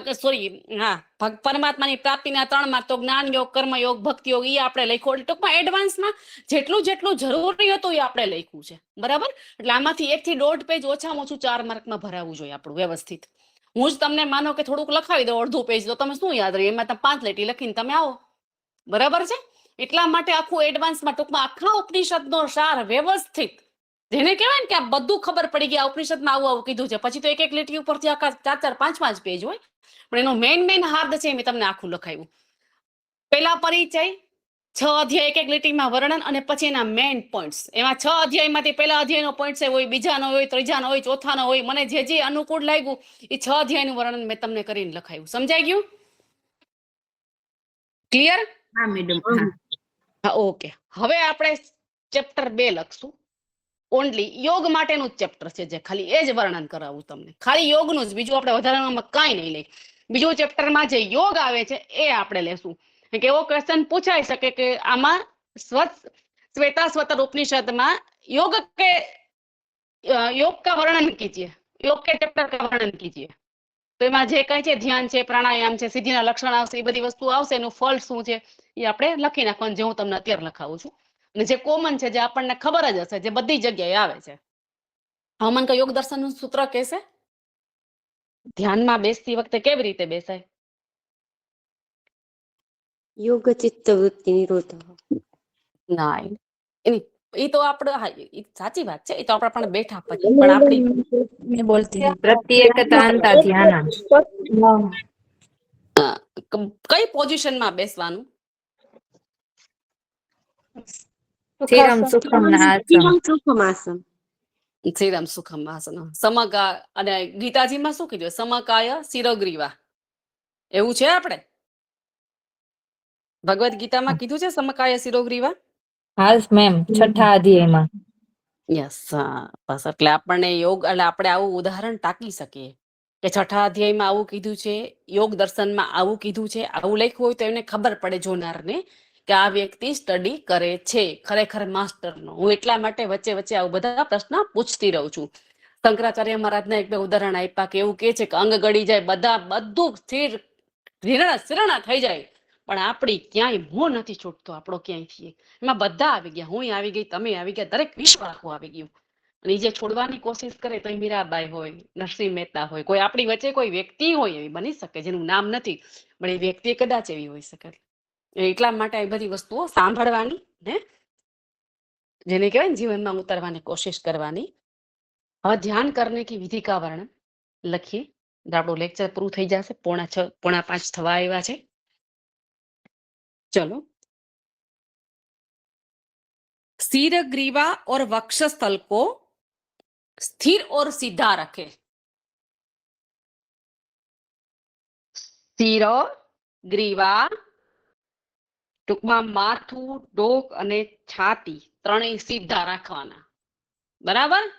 પરમાત્માની પ્રાપ્તિના 3 માર્ગ, તો જ્ઞાન યોગ, કર્મ યોગ, ભક્તિ યોગ, એ આપણે લખ્યું. ટૂંકમાં એડવાન્સમાં જેટલું જરૂરી હતું એ આપણે લખ્યું છે. બરાબર? એટલે આમાંથી 1 થી 1.5 પેજ ઓછામાં ઓછું 4 માર્કમાં ભરાવવું જોઈએ આપણું વ્યવસ્થિત. હું જ તમને માનો કે થોડુંક લખાવી દઉં અડધું પેજ, તો તમે શું યાદ રહે? એમાં તમે 5 લીટી લખીને તમે આવો. બરાબર છે? એટલા માટે આખું એડવાન્સમાં ટૂંકમાં આખા ઉપનિષદનો સાર વ્યવસ્થિત, જેને કહેવાય ને કે આ બધું ખબર પડી ગઈ, આ ઉપનિષદમાં આવું કીધું છે. પછી તો એક લીટી ઉપરથી આખા 4, 5 પેજ હોય, પણ એનો મેઇન હાર્દ છે મેં તમને આખું લખાયું. પેલા પરિચય, 6 અધ્યાય એક લીટીમાં વર્ણન, અને પછી એના મેઇન પોઈન્ટ્સ. એમાં 6 અધ્યાયમાંથી પેલા અધ્યાયનો પોઈન્ટ હોય, બીજાનો હોય, ત્રીજાનો હોય, ચોથાનો હોય. મને જે અનુકૂળ લાગ્યું એ 6 અધ્યાયનું વર્ણન મેં તમને કરીને લખાયું. સમજાઈ ગયું? ક્લિયર? હા મેડમ. હા, ઓકે. હવે આપણે ચેપ્ટર 2 લખશું. ઓનલી યોગ માટેનું જ ચેપ્ટર છે, જે ખાલી એ જ વર્ણન કરાવું તમને, ખાલી યોગનું જ. બીજું આપણે વધારામાં કાંઈ નહીં લઈ. બીજું ચેપ્ટરમાં જે યોગ આવે છે એ આપણે લેશું. એવો ક્વેશ્ચન પૂછાઈ શકે કે આમાં श्वेताश्वतर उपनिषद में योग का वर्णन कीजिए, योग के चैप्टर का वर्णन कीजिए. तो एमां जे कई छे ध्यान छे, प्राणायाम छे, सिद्धिना लक्षण आवशे, ए बधी वस्तु आवशे, एनुं फल शुं छे ए आपणे लखी नाखवानुं, जे हुं तमने अत्यारे लखावुं छुं. અને જે કોમન છે, જે આપણને ખબર જ હશે, જે બધી જગ્યાએ આવે છે. હવે મને યોગ દર્શનનું સૂત્ર કહેશે, ધ્યાનમાં બેસતી વખતે કેવી રીતે બેસાય? યોગ ચિત્ત વૃત્તિ નિરોધ. ના, એ તો આપણે, હા, સાચી વાત છે. એ તો આપણે પણ બેઠા પછી, પણ આપણી મેં બોલતી પ્રત્યેકતાંતા ધ્યાનમ. કઈ પોઝિશનમાં બેસવાનું? સ્થિરમ સુખમ આસન. શ્રીરામ સુખમ આસન. સમકા, અને ગીતાજીમાં શું કીધું? સમકાય શિરોગ્રીવા. એવું છે આપણે ભગવદ ગીતામાં કીધું છે સમકાય શિરોગ્રીવા? હાસ મેમ, 6ઠા અધ્યાયમાં. યસ. બસ એટલે આપણને યોગ, એટલે આપણે આવું ઉદાહરણ ટાંકી શકીએ કે 6ઠા અધ્યાયમાં આવું કીધું છે, યોગ દર્શનમાં આવું કીધું છે. આવું લખ્યું હોય તો એને ખબર પડે જોનારને કે આ વ્યક્તિ સ્ટડી કરે છે, ખરેખર માસ્ટરનો. હું એટલા માટે વચ્ચે આવું બધા પ્રશ્ન પૂછતી રહું છું. શંકરાચાર્ય મહારાજના 1-2 ઉદાહરણ આપ્યા કે એવું કે છે કે અંગ ગળી જાય, બધું સ્થિર શિરણા થઈ જાય, પણ આપણી ક્યાંય મોહ નથી છૂટતો. આપણો ક્યાંયથી એમાં બધા આવી ગયા, હું આવી ગઈ, તમે આવી ગયા, દરેક વિશ્વ આખું આવી ગયું. અને જે છોડવાની કોશિશ કરે તો મીરાબાઈ હોય, નરસિંહ મહેતા હોય, કોઈ આપણી વચ્ચે કોઈ વ્યક્તિ હોય એવી બની શકે જેનું નામ નથી, પણ એ વ્યક્તિ કદાચ એવી હોઈ શકે. એટલા માટે આ બધી વસ્તુઓ સાંભળવાની ને જેને કહેવાય ને જીવનમાં ઉતારવાની કોશિશ કરવાની. હવે ધ્યાન કરને કી વિધિ કા વર્ણન લખીએ. આપણું લેક્ચર પૂરું થઈ જશે, 4:45, 4:45 થવા આવ્યા છે. ચલો. सिर ग्रीवा और वक्षस्थल को स्थिर और सीधा रखे। सिर ग्रीवा टूंकमां माथું ડોક અને છાતી ત્રણેય सीधा રાખવાના। बराबर।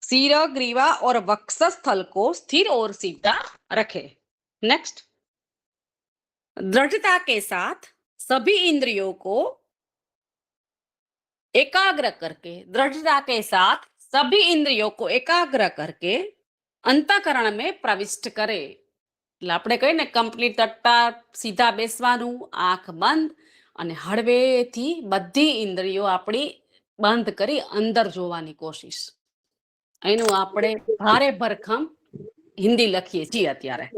सिर ग्रीवा और वक्षस्थल को स्थिर और सीधा रखे। नेक्स्ट, दृढ़ता के साथ सभी इंद्रियों को एकाग्र करके, दृढ़ता के साथ सभी इंद्रियों को एकाग्र करके अंतःकरण में प्रविष्ट करे। એટલે આપણે કહીએ ને કમ્પ્લીટ તટ્ટા સીધા બેસવાનું, આંખ બંધ અને હળવેથી બધી ઇન્દ્રિયો આપણી બંધ કરી અંદર જોવાની કોશિશ। એનું આપણે ભારે ભરખમ હિન્દી લખીએ છીએ અત્યારે।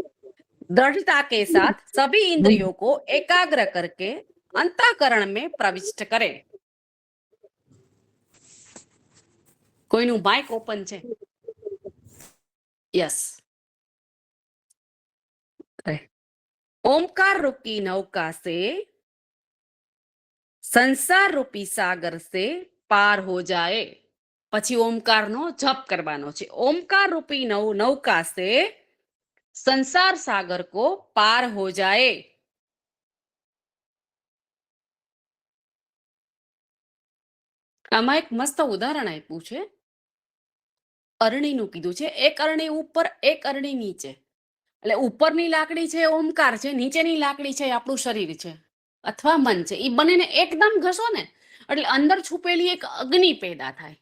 दृढ़ता के साथ सभी इंद्रियों को एकाग्र करके अंतःकरण में प्रविष्ट करे। कोईનું માઇક ઓપન છે? यस। ओमकार रूपी नौका से संसार रूपी सागर से पार हो जाए। પછી ઓમકારનો જપ કરવાનો છે। ओमकार रूपी नौका से संसार सागर को पार हो जाए। આમાં એક મસ્ત ઉદાહરણ આપ્યું છે। અરણીનું કીધું છે, એક અરણી ઉપર એક અરણી નીચે। એટલે ઉપરની લાકડી છે ઓમકાર છે, નીચેની લાકડી છે આપણું શરીર છે અથવા મન છે। એ બંનેને એકદમ ઘસો ને એટલે અંદર છુપેલી એક અગ્નિ પેદા થાય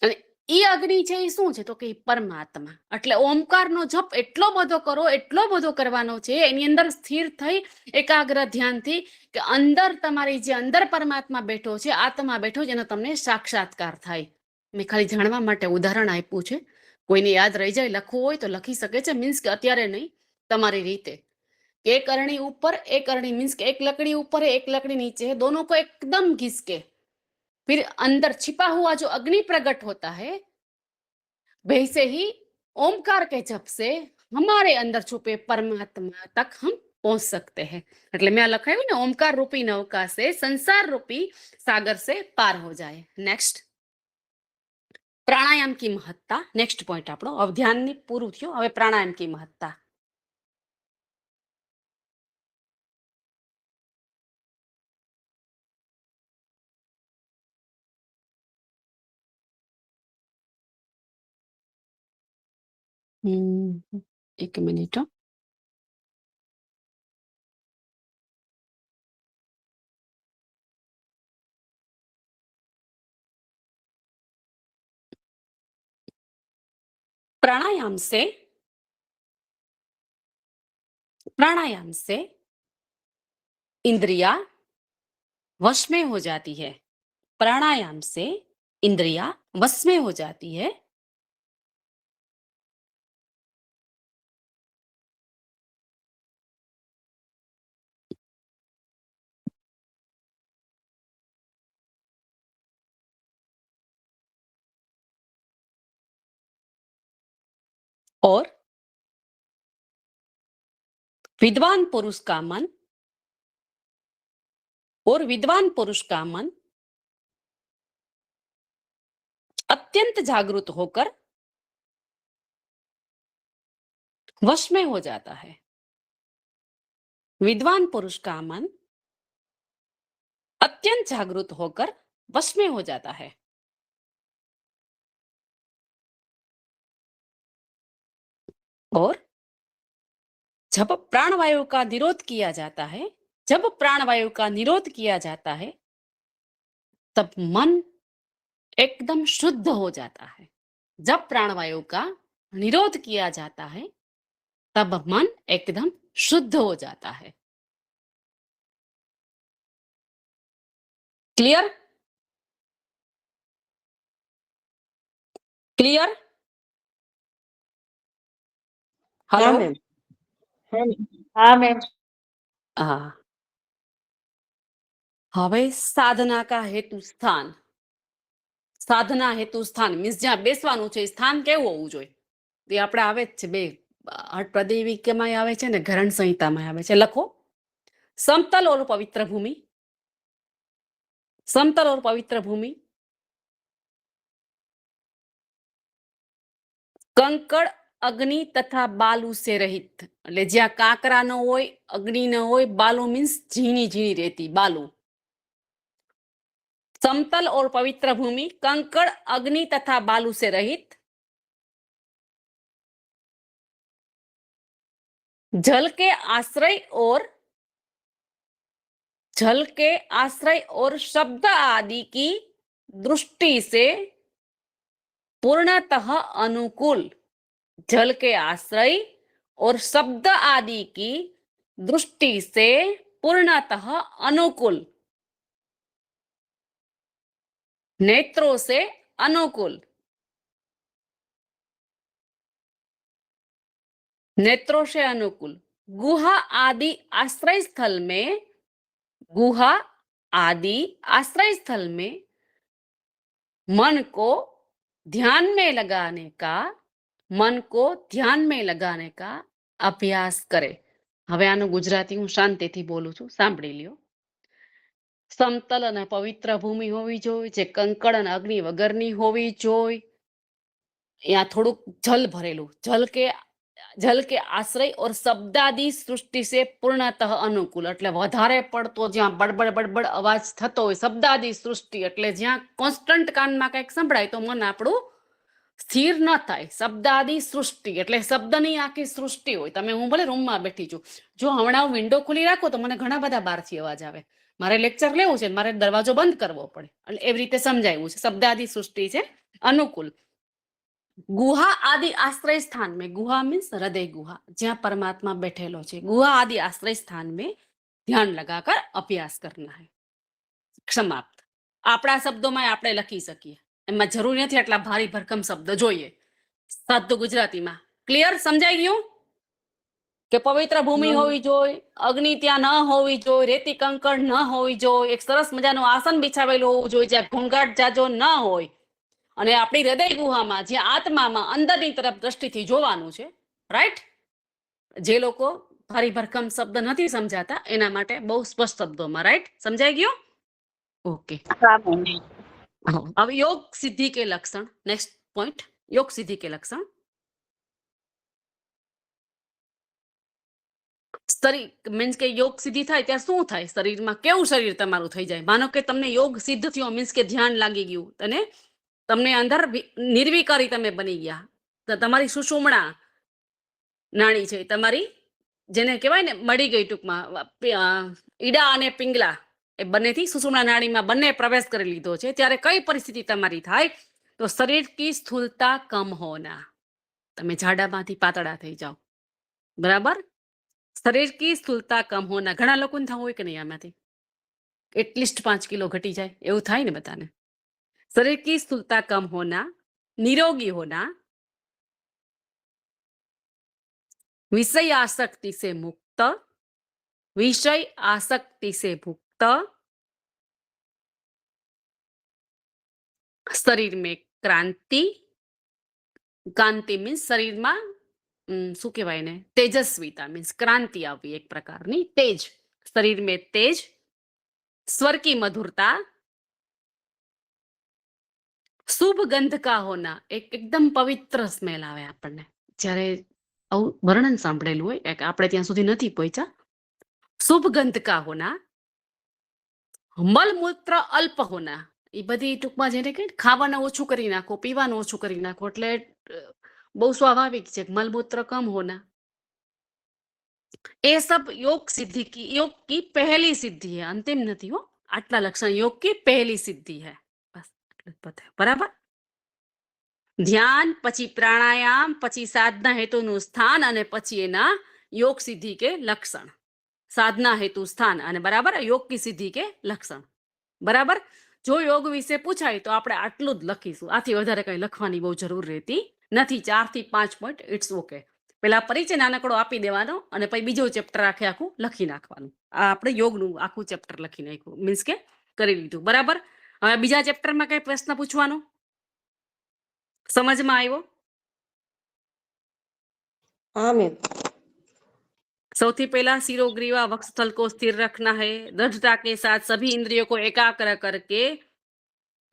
અને એ અગ્નિ છે એ શું છે તો કે પરમાત્મા। એટલે ઓમકારનો જપ એટલો બધો કરો, એટલો બધો કરવાનો છે એની અંદર સ્થિર થઈ એકાગ્ર ધ્યાનથી કે અંદર તમારી જે અંદર પરમાત્મા બેઠો છે, આત્મા બેઠો છે, એનો તમને સાક્ષાત્કાર થાય। મેં ખાલી જાણવા માટે ઉદાહરણ આપ્યું છે। કોઈને યાદ રહી જાય, લખવું હોય તો લખી શકે છે, મીન્સ કે અત્યારે નહીં, તમારી રીતે। एक अरणी ऊपर एक अरणी मीन्स के एक लकड़ी ऊपर है एक लकड़ी नीचे है, दोनों को एकदम घिसके फिर अंदर छिपा हुआ जो अग्नि प्रकट होता है, वैसे ही ओमकार के जप से हमारे अंदर छुपे परमात्मा तक हम पहुंच सकते हैं। એટલે મેં લખાયું ને ओमकार रूपी नौका से संसार रूपी सागर से पार हो जाए। नेक्स्ट, प्राणायाम की महत्ता। नेक्स्ट पॉइंट આપણો હવે ધ્યાનની પૂરું થયું। હવે પ્રાણાયામ की महत्ता। एक मिनिट। प्राणायाम से इंद्रिया वश में हो जाती है। प्राणायाम से इंद्रिया वश में हो जाती है। और विद्वान पुरुष का मन अत्यंत जागृत होकर वश में हो जाता है। विद्वान पुरुष का मन अत्यंत जागृत होकर वश में हो जाता है। और जब प्राणवायु का निरोध किया जाता है, तब मन एकदम शुद्ध हो जाता है। जब प्राणवायु का निरोध किया जाता है तब मन एकदम शुद्ध हो जाता है। क्लियर? क्लियर? Hello ma'am. हाँ मैम। हाँ। હવે સાધના કા હેતુ સ્થાન। સાધના હેતુ સ્થાન મીન્સ જ્યાં બેસવાનું છે સ્થાન કેવું હોવું જોઈએ એ આપણે આવે જ છે, બે હઠપ્રદેવિકામાં આવે છે ને ઘરણ સંહિતામાં આવે છે। લખો, સમતલ ઓર પવિત્ર ભૂમિ, समतल और पवित्र भूमि, कंकड़ अग्नि तथा बालू से रहित, એટલે જ્યાં કાંકરા ન હોય, અગ્નિ ન હોય, બાલુ મીન્સ ઝીણી ઝીણી રેતી, બાલુ. समतल और पवित्र भूमि, कंकड़ अग्नि तथा बालू से रहित, जल के आश्रय और शब्द आदि की दृष्टि से पूर्णतः अनुकूल, जल के आश्रय और शब्द आदि की दृष्टि से पूर्णतः अनुकूल, नेत्रों से अनुकूल, नेत्रों से अनुकूल, गुहा आदि आश्रय स्थल में, गुहा आदि आश्रय स्थल में मन को ध्यान में लगाने का, मन को ध्यान में लगाने का अभ्यास करे. હવે આનું ગુજરાતી હું શાંતિથી બોલું છું, સાંભળી લ્યો. સમતલ અને પવિત્ર ભૂમિ હોવી જોઈએ, જે કંકડ અને અગ્નિ વગરની હોવી જોઈએ. यहाँ थोड़ुक जल भरेलू, जल के आश्रय और शब्दादि सृष्टि से पूर्णतः अनुकूल, એટલે વધારે પડતો જ્યાં બડબડ બડબડ અવાજ થતો હોય, શબ્દાદિ સૃષ્ટિ એટલે જ્યાં કોન્સ્ટન્ટ કાનમાં કંઈક સંભળાય તો મન આપણું સ્થિર ન થાય. શબ્દાદિ સૃષ્ટિ એટલે શબ્દની આખી સૃષ્ટિ હોય. તમે હું ભલે રૂમમાં બેઠી છું, જો હમણાં હું વિન્ડો ખોલી રાખો તો મને ઘણા બધા બહારથી અવાજ આવે. મારે લેક્ચર લેવું છે, મારે દરવાજો બંધ કરવો પડે. એટલે એવી રીતે સમજાવ્યું છે. શબ્દાદિ સૃષ્ટિ છે अनुकूल. गुहा आदि आश्रय स्थान में, गुहा मीन्स हृदय गुहा, જ્યાં પરમાત્મા બેઠેલો છે, गुहा आदि आश्रय स्थान में ध्यान लगाकर अभ्यास करना है. समाप्त. આપણા શબ્દોમાં આપણે લખી શકીએ, એમાં જરૂર નથી આટલા ભારી ભરકમ શબ્દ જોઈએ. સાદું ગુજરાતીમાં ક્લિયર સમજાઈ ગયું કે પવિત્ર ભૂમિ હોવી જોઈએ, અગ્નિ ત્યાં ન હોવી જોઈએ, રેતી કંકર ન હોવી જોઈએ, એક સરસ મજાનું આસન બિછાવેલું હોવું જોઈએ, જ્યાં ઘોંઘાટ જાજો ન હોય, અને આપણી હૃદય ગુહામાં જ્યાં આત્મામાં અંદરની તરફ દ્રષ્ટિથી જોવાનું છે. રાઈટ? જે લોકો ભારી ભરકમ શબ્દ નથી સમજાતા એના માટે બહુ સ્પષ્ટ શબ્દોમાં. રાઈટ? સમજાઈ ગયું? ઓકે. હા મેમ. अब योग सिद्धि के लक्षण, नेक्स्ट पॉइंट, योग सिद्धि के लक्षण. શરીર મીન્સ કે યોગ સિદ્ધિ થાય ત્યારે શું થાય, શરીરમાં કેવું શરીર તમારું થઈ જાય. માનો કે તમને યોગ સિદ્ધ થયો, મીન્સ કે ધ્યાન લાગી ગયું અને તમને અંદર નિર્વિકારી તમે બની ગયા, તો તમારી સુષુમ્ણા નાડી છે તમારી, જેને કહેવાય ને મળી ગઈ, ટૂંકમાં ઈડા અને પિંગલા એ બંનેથી સુષુમ્ણા નાડીમાં બંને પ્રવેશ કરી લીધો છે. ત્યારે કઈ પરિસ્થિતિ તમારી થાય તો શરીર કી સ્થૂલતા કમ હોના, તમે જાડામાંથી પાતળા થઈ જાઓ. બરાબર? શરીર કી સ્થૂલતા કમ હોના. ઘણા લોકોને થવું હોય કે નહીં આમાંથી એટલીસ્ટ 5 કિલો ઘટી જાય, એવું થાય ને બધાને. शरीर की स्थूलता कम होना, निरोगी होना, विषय आसक्ति से मुक्त, विषय आसक्ति से मुक्त, शरीर में क्रांति, क्रांति मीन्स शरीर में શું કહેવાય ને, તેજસ્વીતા મીન્સ ક્રાંતિ આવી એક પ્રકારની, તેજ, શરીર में तेज, स्वर की मधुरता, શુભ ગંધ કા હોના, એક એકદમ પવિત્ર સ્મેલ આવે આપણને જ્યારે આવું વર્ણન સાંભળેલું હોય, આપણે ત્યાં સુધી નથી પહોંચ્યા. શુભ ગંધ કા હોના, મલમૂત્ર અલ્પ હોના, એ બધી ટૂંકમાં જેને કહે ખાવાનું ઓછું કરી નાખો, પીવાનું ઓછું કરી નાખો, એટલે બહુ સ્વાભાવિક છે. મલમૂત્ર કમ હોના, એ સબ योग सिद्धि की, योग की पहली सिद्धि है, अंतिम નથી હો. આટલા લક્ષણ योग की पहली सिद्धि है. બરાબર? ધ્યાન, પછી પ્રાણાયામ, પછી સાધના હેતુનું સ્થાન, અને પછી એના યોગ સિદ્ધિ કે લક્ષણ. સાધના હેતુ સ્થાન અને બરાબર યોગ કી સિદ્ધિ કે લક્ષણ. બરાબર? જો યોગ વિશે પૂછાય તો આપણે આટલું જ લખીશું, આથી વધારે કઈ લખવાની બહુ જરૂર રહેતી નથી. 4 થી 5 પોઈન્ટ ઇટ્સ ઓકે. પેલા પરિચય નાનકડો આપી દેવાનો અને પછી બીજો ચેપ્ટર આખું લખી નાખવાનું. આ આપણે યોગનું આખું ચેપ્ટર લખી નાખ્યું, મીન્સ કે કરી લીધું. બરાબર? હવે બીજા ચેપ્ટરમાં કઈ પ્રશ્ન પૂછવાનો સમજમાં આવ્યો? હા મેમ. સૌથી पहला शिरोग्रीवा वक्षस्थल को स्थिर रखना है, दृढ़ता के साथ सभी इंद्रियों को एकाग्र करके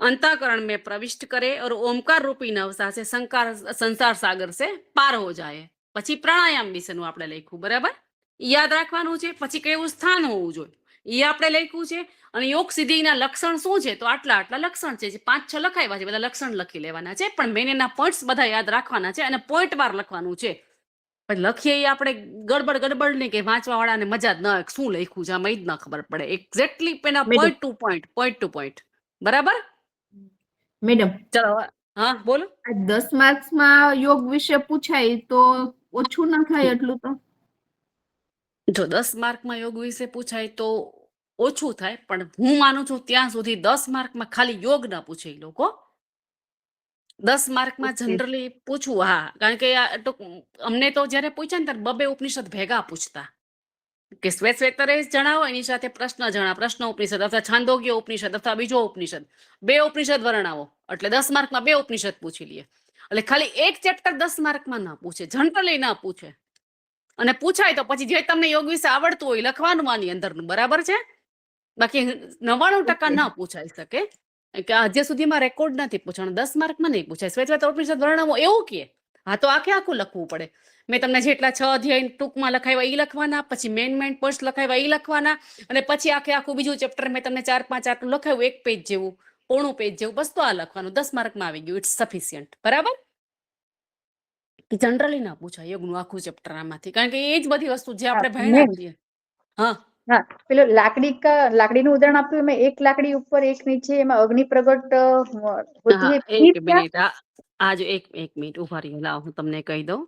अंतःकरण में प्रविष्ट करे और ओमकार रूपी नवसा से संसार सागर से पार हो जाए. પછી પ્રાણાયામ વિશેનું આપણે લખ્યું, બરાબર? યાદ રાખવાનું છે. પછી કેવું સ્થાન હોવું જોઈએ એ આપણે લખ્યું છે. અને યોગ સિદ્ધિના લક્ષણ શું છે, તો આટલા લક્ષણ છે. 5-6 લખાવ્યા છે, બધા લક્ષણ લખી લેવાના છે, પણ મેન એના પોઈન્ટ્સ બધા યાદ રાખવાના છે અને પોઈન્ટ વાર લખવાનું છે. પણ લખીએ એ આપણે ગડબડ નહીં કે વાંચવા વાળાને મજા જ ન આવે, શું લખ્યું છે આમાં, એ જ ન ખબર પડે. એક્ઝેક્ટલી એના પોઈન્ટ ટુ પોઈન્ટ, બરાબર? મેડમ, ચલો, હા બોલો. આ 10 માર્ક્સમાં યોગ વિશે પૂછાય તો ઓછું ન થાય એટલું તો? જો 10 માર્કમાં યોગ વિશે પૂછાય તો ઓછું થાય, પણ હું માનું છું ત્યાં સુધી 10 માર્કમાં ખાલી યોગ ના પૂછે એ લોકો. 10 માર્કમાં જનરલી પૂછવું, હા, કારણ કે અમને તો જયારે પૂછ્યા ને ત્યારે 2 ઉપનિષદ ભેગા પૂછતા કે શ્વેતરે જણાવો, એની સાથે પ્રશ્ન ઉપનિષદ અથવા છાંદોગ્ય ઉપનિષદ અથવા બીજો ઉપનિષદ, 2 ઉપનિષદ વર્ણવો, એટલે 10 માર્કમાં 2 ઉપનિષદ પૂછી લઈએ. એટલે ખાલી એક ચેપ્ટર 10 માર્કમાં ના પૂછે, જનરલી ના પૂછે. અને પૂછાય તો પછી જે તમને યોગ વિશે આવડતું હોય લખવાનું આની અંદરનું, બરાબર છે? બાકી 99% ના પૂછાઈ શકે કે હજી સુધીમાં રેકોર્ડ નથી પૂછવાનું. 10 માર્કમાં નહીં પૂછાય. શ્વેત ઉપનિષદ વર્ણવો એવું કે હા તો આખું લખવું પડે. મેં તમને જેટલા 6 અધ્યાય ટૂંકમાં લખાવ્યા એ લખવાના, પછી મેઇન પોઈન્ટ લખાવ્યા એ લખવાના, અને પછી આખું બીજું ચેપ્ટર મેં તમને 4-5 આટલું લખાવ્યું, 1 પેજ જેવું, પોણું પેજ જેવું, બસ તો આ લખવાનું. 10 માર્કમાં આવી ગયું, ઇટ્સ સફિશિયન્ટ, બરાબર? જનરલી ના પૂછાય યોગનું આખું ચેપ્ટર આમાંથી, કારણ કે એ જ બધી વસ્તુ જે આપણે ભણ્યા છીએ. હા હા, પેલો લાકડીનું ઉદાહરણ આપ્યું, એમાં એક લાકડી ઉપર એક નીચે, એમાં અગ્નિ પ્રગટ હોતી है. એક મિનિટ, આ જો એક મિનિટ ઉભા રહ્યો, લાવો હું તમને કહી દઉં.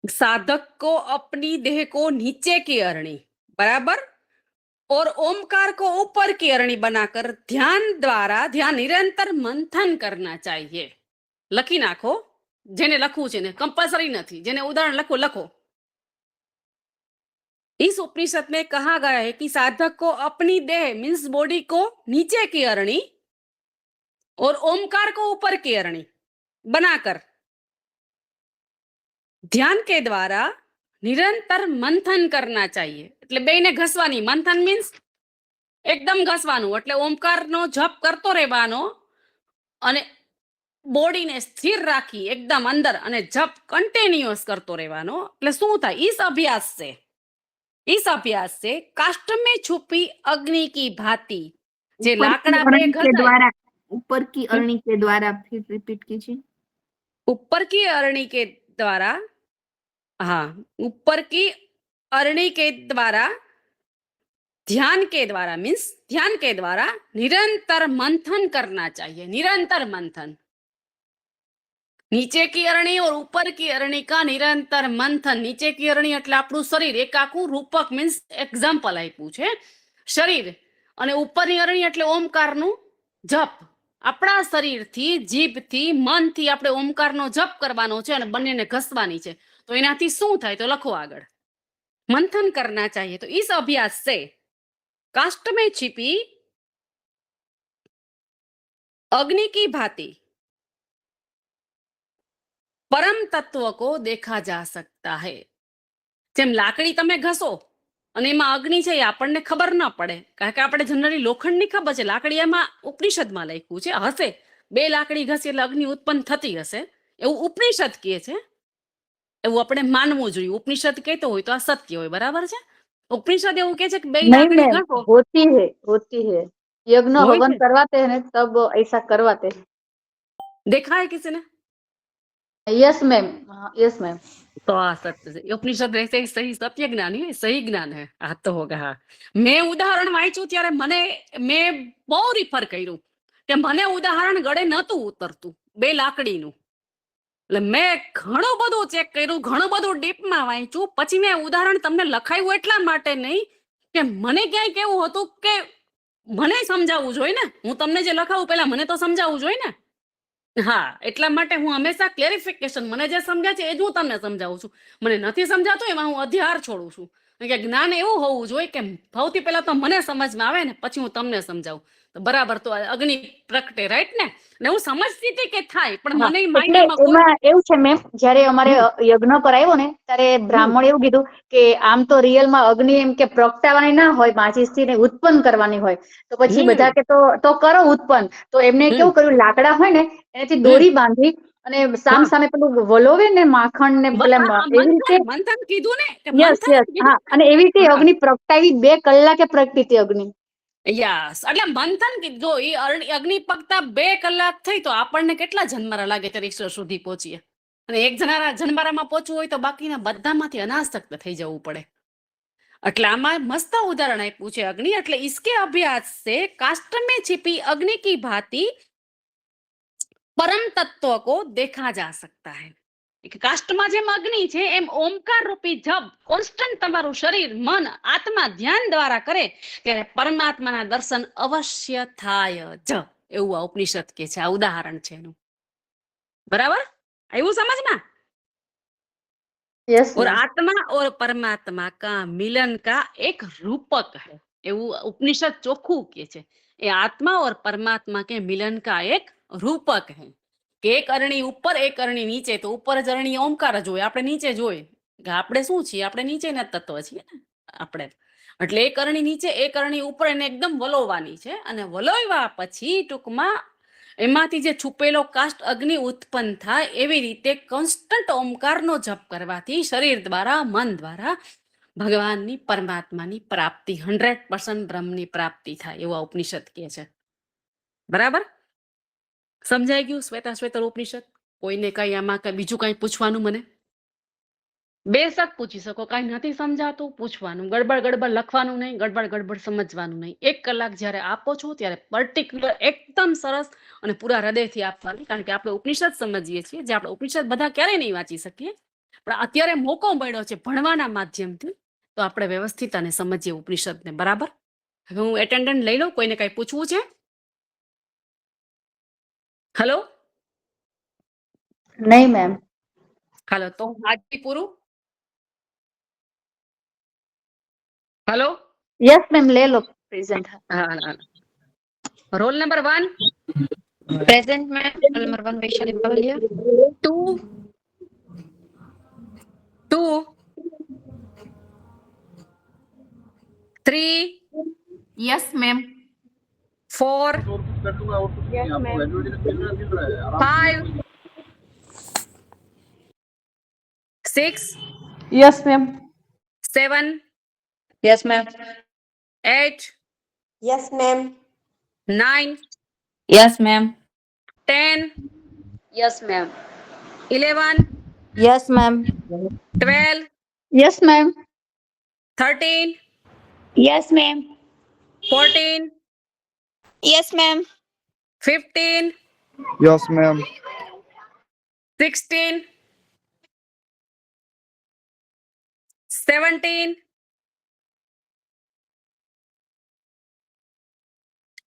साधक को अपनी देह को नीचे की अरणी, बराबर, और ओमकार को ऊपर की अरणी बनाकर ध्यान निरंतर मंथन करना चाहिए. लखी नाखो, जेने लखવું છે ને, कंपल्सरी नहीं, जेने उदाहरण लखो. इस उपनिषद में कहा गया है कि साधक को अपनी देह मीन्स बॉडी को नीचे की अरणी और ओमकार को ऊपर की अरणी बनाकर ध्यान के द्वारा निरंतर मंथन करना चाहिए. એટલે બેને ઘસવાની, મંથન મીન્સ એકદમ ઘસવાનું, એટલે ઓમકારનો જપ કરતો રહેવાનો અને બોડીને સ્થિર રાખી એકદમ અંદર અને જપ કન્ટિન્યુઅસ કરતો રહેવાનો. એટલે શું થાય? इस अभ्यास से काष्ठ में छुपी अग्नि की भांति जे लाकड़ा पे घसाए, ऊपर की अरणी के द्वारा, फिर रिपीट कीजिए. ऊपर की अरणी के द्वारा, हाँ, ऊपर की अरणी के द्वारा, ध्यान के द्वारा मीन्स ध्यान के द्वारा निरंतर मंथन करना चाहिए. निरंतर मंथन, नीचे की अरणी और ऊपर की अरणी का निरंतर मंथन. नीचे की अरणी એટલે આપણું શરીર, એક આખું રૂપક મીન્સ એક્ઝામ્પલ આપ્યું છે, શરીર, અને ઉપરની અરણી એટલે ઓમકારનું જપ. આપણા શરીરથી, જીભથી, મનથી આપણે ઓમકારનો જપ કરવાનો છે અને બંનેને ઘસવાની છે. તો એનાથી શું થાય? તો લખો આગળ, મંથન કરના ચાહીએ. તો इस अभ्यास से काष्ठ में छिपी अग्नि की भांति परम तत्व को देखा जा सकता है. જેમ લાકડી તમે ઘસો અને એમાં અગ્નિ છે એ આપણને ખબર ન પડે, કારણ કે આપણે જનરલી લોખંડની ખબર છે, લાકડી એમાં ઉપનિષદમાં લખ્યું છે, હશે 2 લાકડી ઘસી એટલે અગ્નિ ઉત્પન્ન થતી હશે એવું ઉપનિષદ કહે છે. એવું આપણે માનવું જોઈએ. ઉપનિષદ કહેતો હોય તો આ સત્ય હોય, બરાબર છે? ઉપનિષદ એવું કહે છે કે 2 લાકડી ઘસો, होती है यज्ञ हवन करवाते हैं ना, तब ऐसा करवाते हैं. દેખાય કિસી ને? Yes ma'am, yes ma'am. तो सत्य से उपनिषद रहते ही सही सत्य ज्ञान है, सही ज्ञान है. આ તો હોગા. હા, મેં ઉદાહરણ વાંચ્યું ત્યારે મેં બહુ રિફર કર્યું કે મને ઉદાહરણ ગળે નહોતું ઉતરતું 2 લાકડીનું. એટલે મેં ઘણું બધું ચેક કર્યું, ઘણું બધું ડીપમાં વાંચ્યું, પછી મેં ઉદાહરણ તમને લખાયું એટલા માટે નહીં કે મને ક્યાંય કેવું હતું કે મને સમજાવવું જોઈએ ને, હું તમને જે લખાવું પેલા મને તો સમજાવવું જોઈએ ને. હા, એટલા માટે હું હંમેશા ક્લેરિફિકેશન, મને જે સમજાય છે એ જ હું તમને સમજાવું છું. મને નથી સમજાતું એમાં હું અધ્યાર છોડું છું. કે જ્ઞાન એવું હોવું જોઈએ કે સૌથી પહેલા તો મને સમજમાં આવે ને પછી હું તમને સમજાવું. તો બરાબર તો અગ્નિ પ્રગટે, રાઈટ ને? ને હું સમજતી હતી કે થાય, પણ હા, મને એટલે માઇન્ડમાં કોઈ એમાં એવું છે મેમ, જયારે અમારે યજ્ઞ કરાયો ને ત્યારે બ્રાહ્મણે એવું કીધું કે આમ તો રિયલમાં અગ્નિ એમ કે પ્રગટાવાની ના હોય, માચીસ થી ને ઉત્પન્ન કરવાની હોય. તો પછી બધા કે તો કરો ઉત્પન્ન. તો એમને કેવું કર્યું, લાકડા હોય ને એનાથી દોરી બાંધી અને સામ સામે પેલું વલોવે ને માખણ ને પેલા એવી રીતે. મંથન કીધું ને કે યસ મંથન યસ, કીધું. હા, અને એવી રીતે અગ્નિ પ્રગટાવી 2 કલાકે પ્રગટી હતી અગ્નિ. યસ, એટલે મંથન કીધું. એ અગ્નિ પકતા 2 કલાક થઈ તો આપણને કેટલા જન્મારા લાગે ત્યારે ઈશ્વર સુધી પહોંચીએ? અને એક જન્મારામાં પહોંચવું હોય તો બાકીના બધામાંથી અનાસક્ત થઈ જવું પડે. એટલે આમાં મસ્ત ઉદાહરણ આપ્યું છે અગ્નિ. એટલે इसके अभ्यास से काष्ठ में छिपी अग्नि की भांति परम तत्व को देखा जा सकता है. કાષ્ટમાં જેમ અગ્નિ છે એમ ઓમકાર રૂપી જપ કોન્સ્ટન્ટ તમારું શરીર, મન, આત્મા ધ્યાન દ્વારા કરે ત્યારે પરમાત્માના દર્શન અવશ્ય થાય જ, એવું આ ઉપનિષદ કે છે. આ ઉદાહરણ છે એનું. બરાબર આવ્યું સમજમાં? યસ और आत्मा और परमात्मा का मिलन का एक रूपक है, એવું ઉપનિષદ ચોખ્ખું કે છે. એ આત્મા और परमात्मा के मिलन का एक रूपक है કે એક અરણી ઉપર એક અરણી નીચે. તો ઉપર જ અરણી ઓમકાર જ હોય, આપણે નીચે જ હોય. આપણે શું છીએ? આપણે નીચેના તત્વ છીએ ને આપણે. એટલે એક અરણી નીચે એક અરણી ઉપર એને એકદમ વલોવાની છે. અને વલોવ્યા પછી ટૂંકમાં એમાંથી જે છુપેલો કાષ્ટ અગ્નિ ઉત્પન્ન થાય એવી રીતે કોન્સ્ટન્ટ ઓમકારનો જપ કરવાથી શરીર દ્વારા, મન દ્વારા ભગવાનની, પરમાત્માની પ્રાપ્તિ 100% બ્રહ્મની પ્રાપ્તિ થાય, એવા ઉપનિષદ કે છે. બરાબર સમજાઈ ગયું? શ્વેતાશ્વેતર ઉપનિષદ. કોઈને કઈ આમાં કઈ બીજું કઈ પૂછવાનું? મને બેશક પૂછી શકો. કઈ નથી સમજાતું પૂછવાનું. ગડબડ લખવાનું નહીં, ગડબડ સમજવાનું નહીં. 1 કલાક જયારે આપો છો ત્યારે પર્ટિક્યુલર એકદમ સરસ અને પૂરા હૃદયથી આપવાનું. કારણ કે આપણે ઉપનિષદ સમજીએ છીએ, જે આપણે ઉપનિષદ બધા ક્યારેય નહીં વાંચી શકીએ, પણ અત્યારે મોકો મળ્યો છે ભણવાના માધ્યમથી, તો આપણે વ્યવસ્થિત અને સમજીએ ઉપનિષદને. બરાબર. હવે હું એટેન્ડન્ટ લઈ લઉં. કોઈને કઈ પૂછવું છે? હલો? નહીં મેમ. હાલો તો આજથી પૂરું. હલો? યસ મેમ, લે લો પ્રેઝન્ટ. હા. Roll number 1. Present ma'am. Roll number 1 Vaishali Pavalia. 2 3 yes ma'am. 4 5 6 Yes, ma'am. 7 Yes ma'am. 8 Yes, ma'am. 9 Yes ma'am. 10 Yes, ma'am. 11 Yes ma'am. 12 yes ma'am. 13 Yes, ma'am. 14 Yes, ma'am. 15 Yes, ma'am. 16 17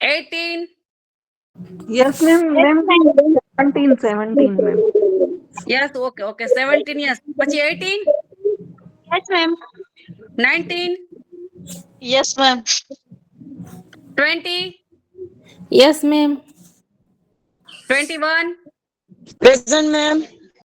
18 Yes, ma'am. Ma'am, 17, ma'am. yes okay 17 yes પછી 18 Yes, ma'am. 19 Yes, ma'am. 20 Yes ma'am. 21 Present, ma'am.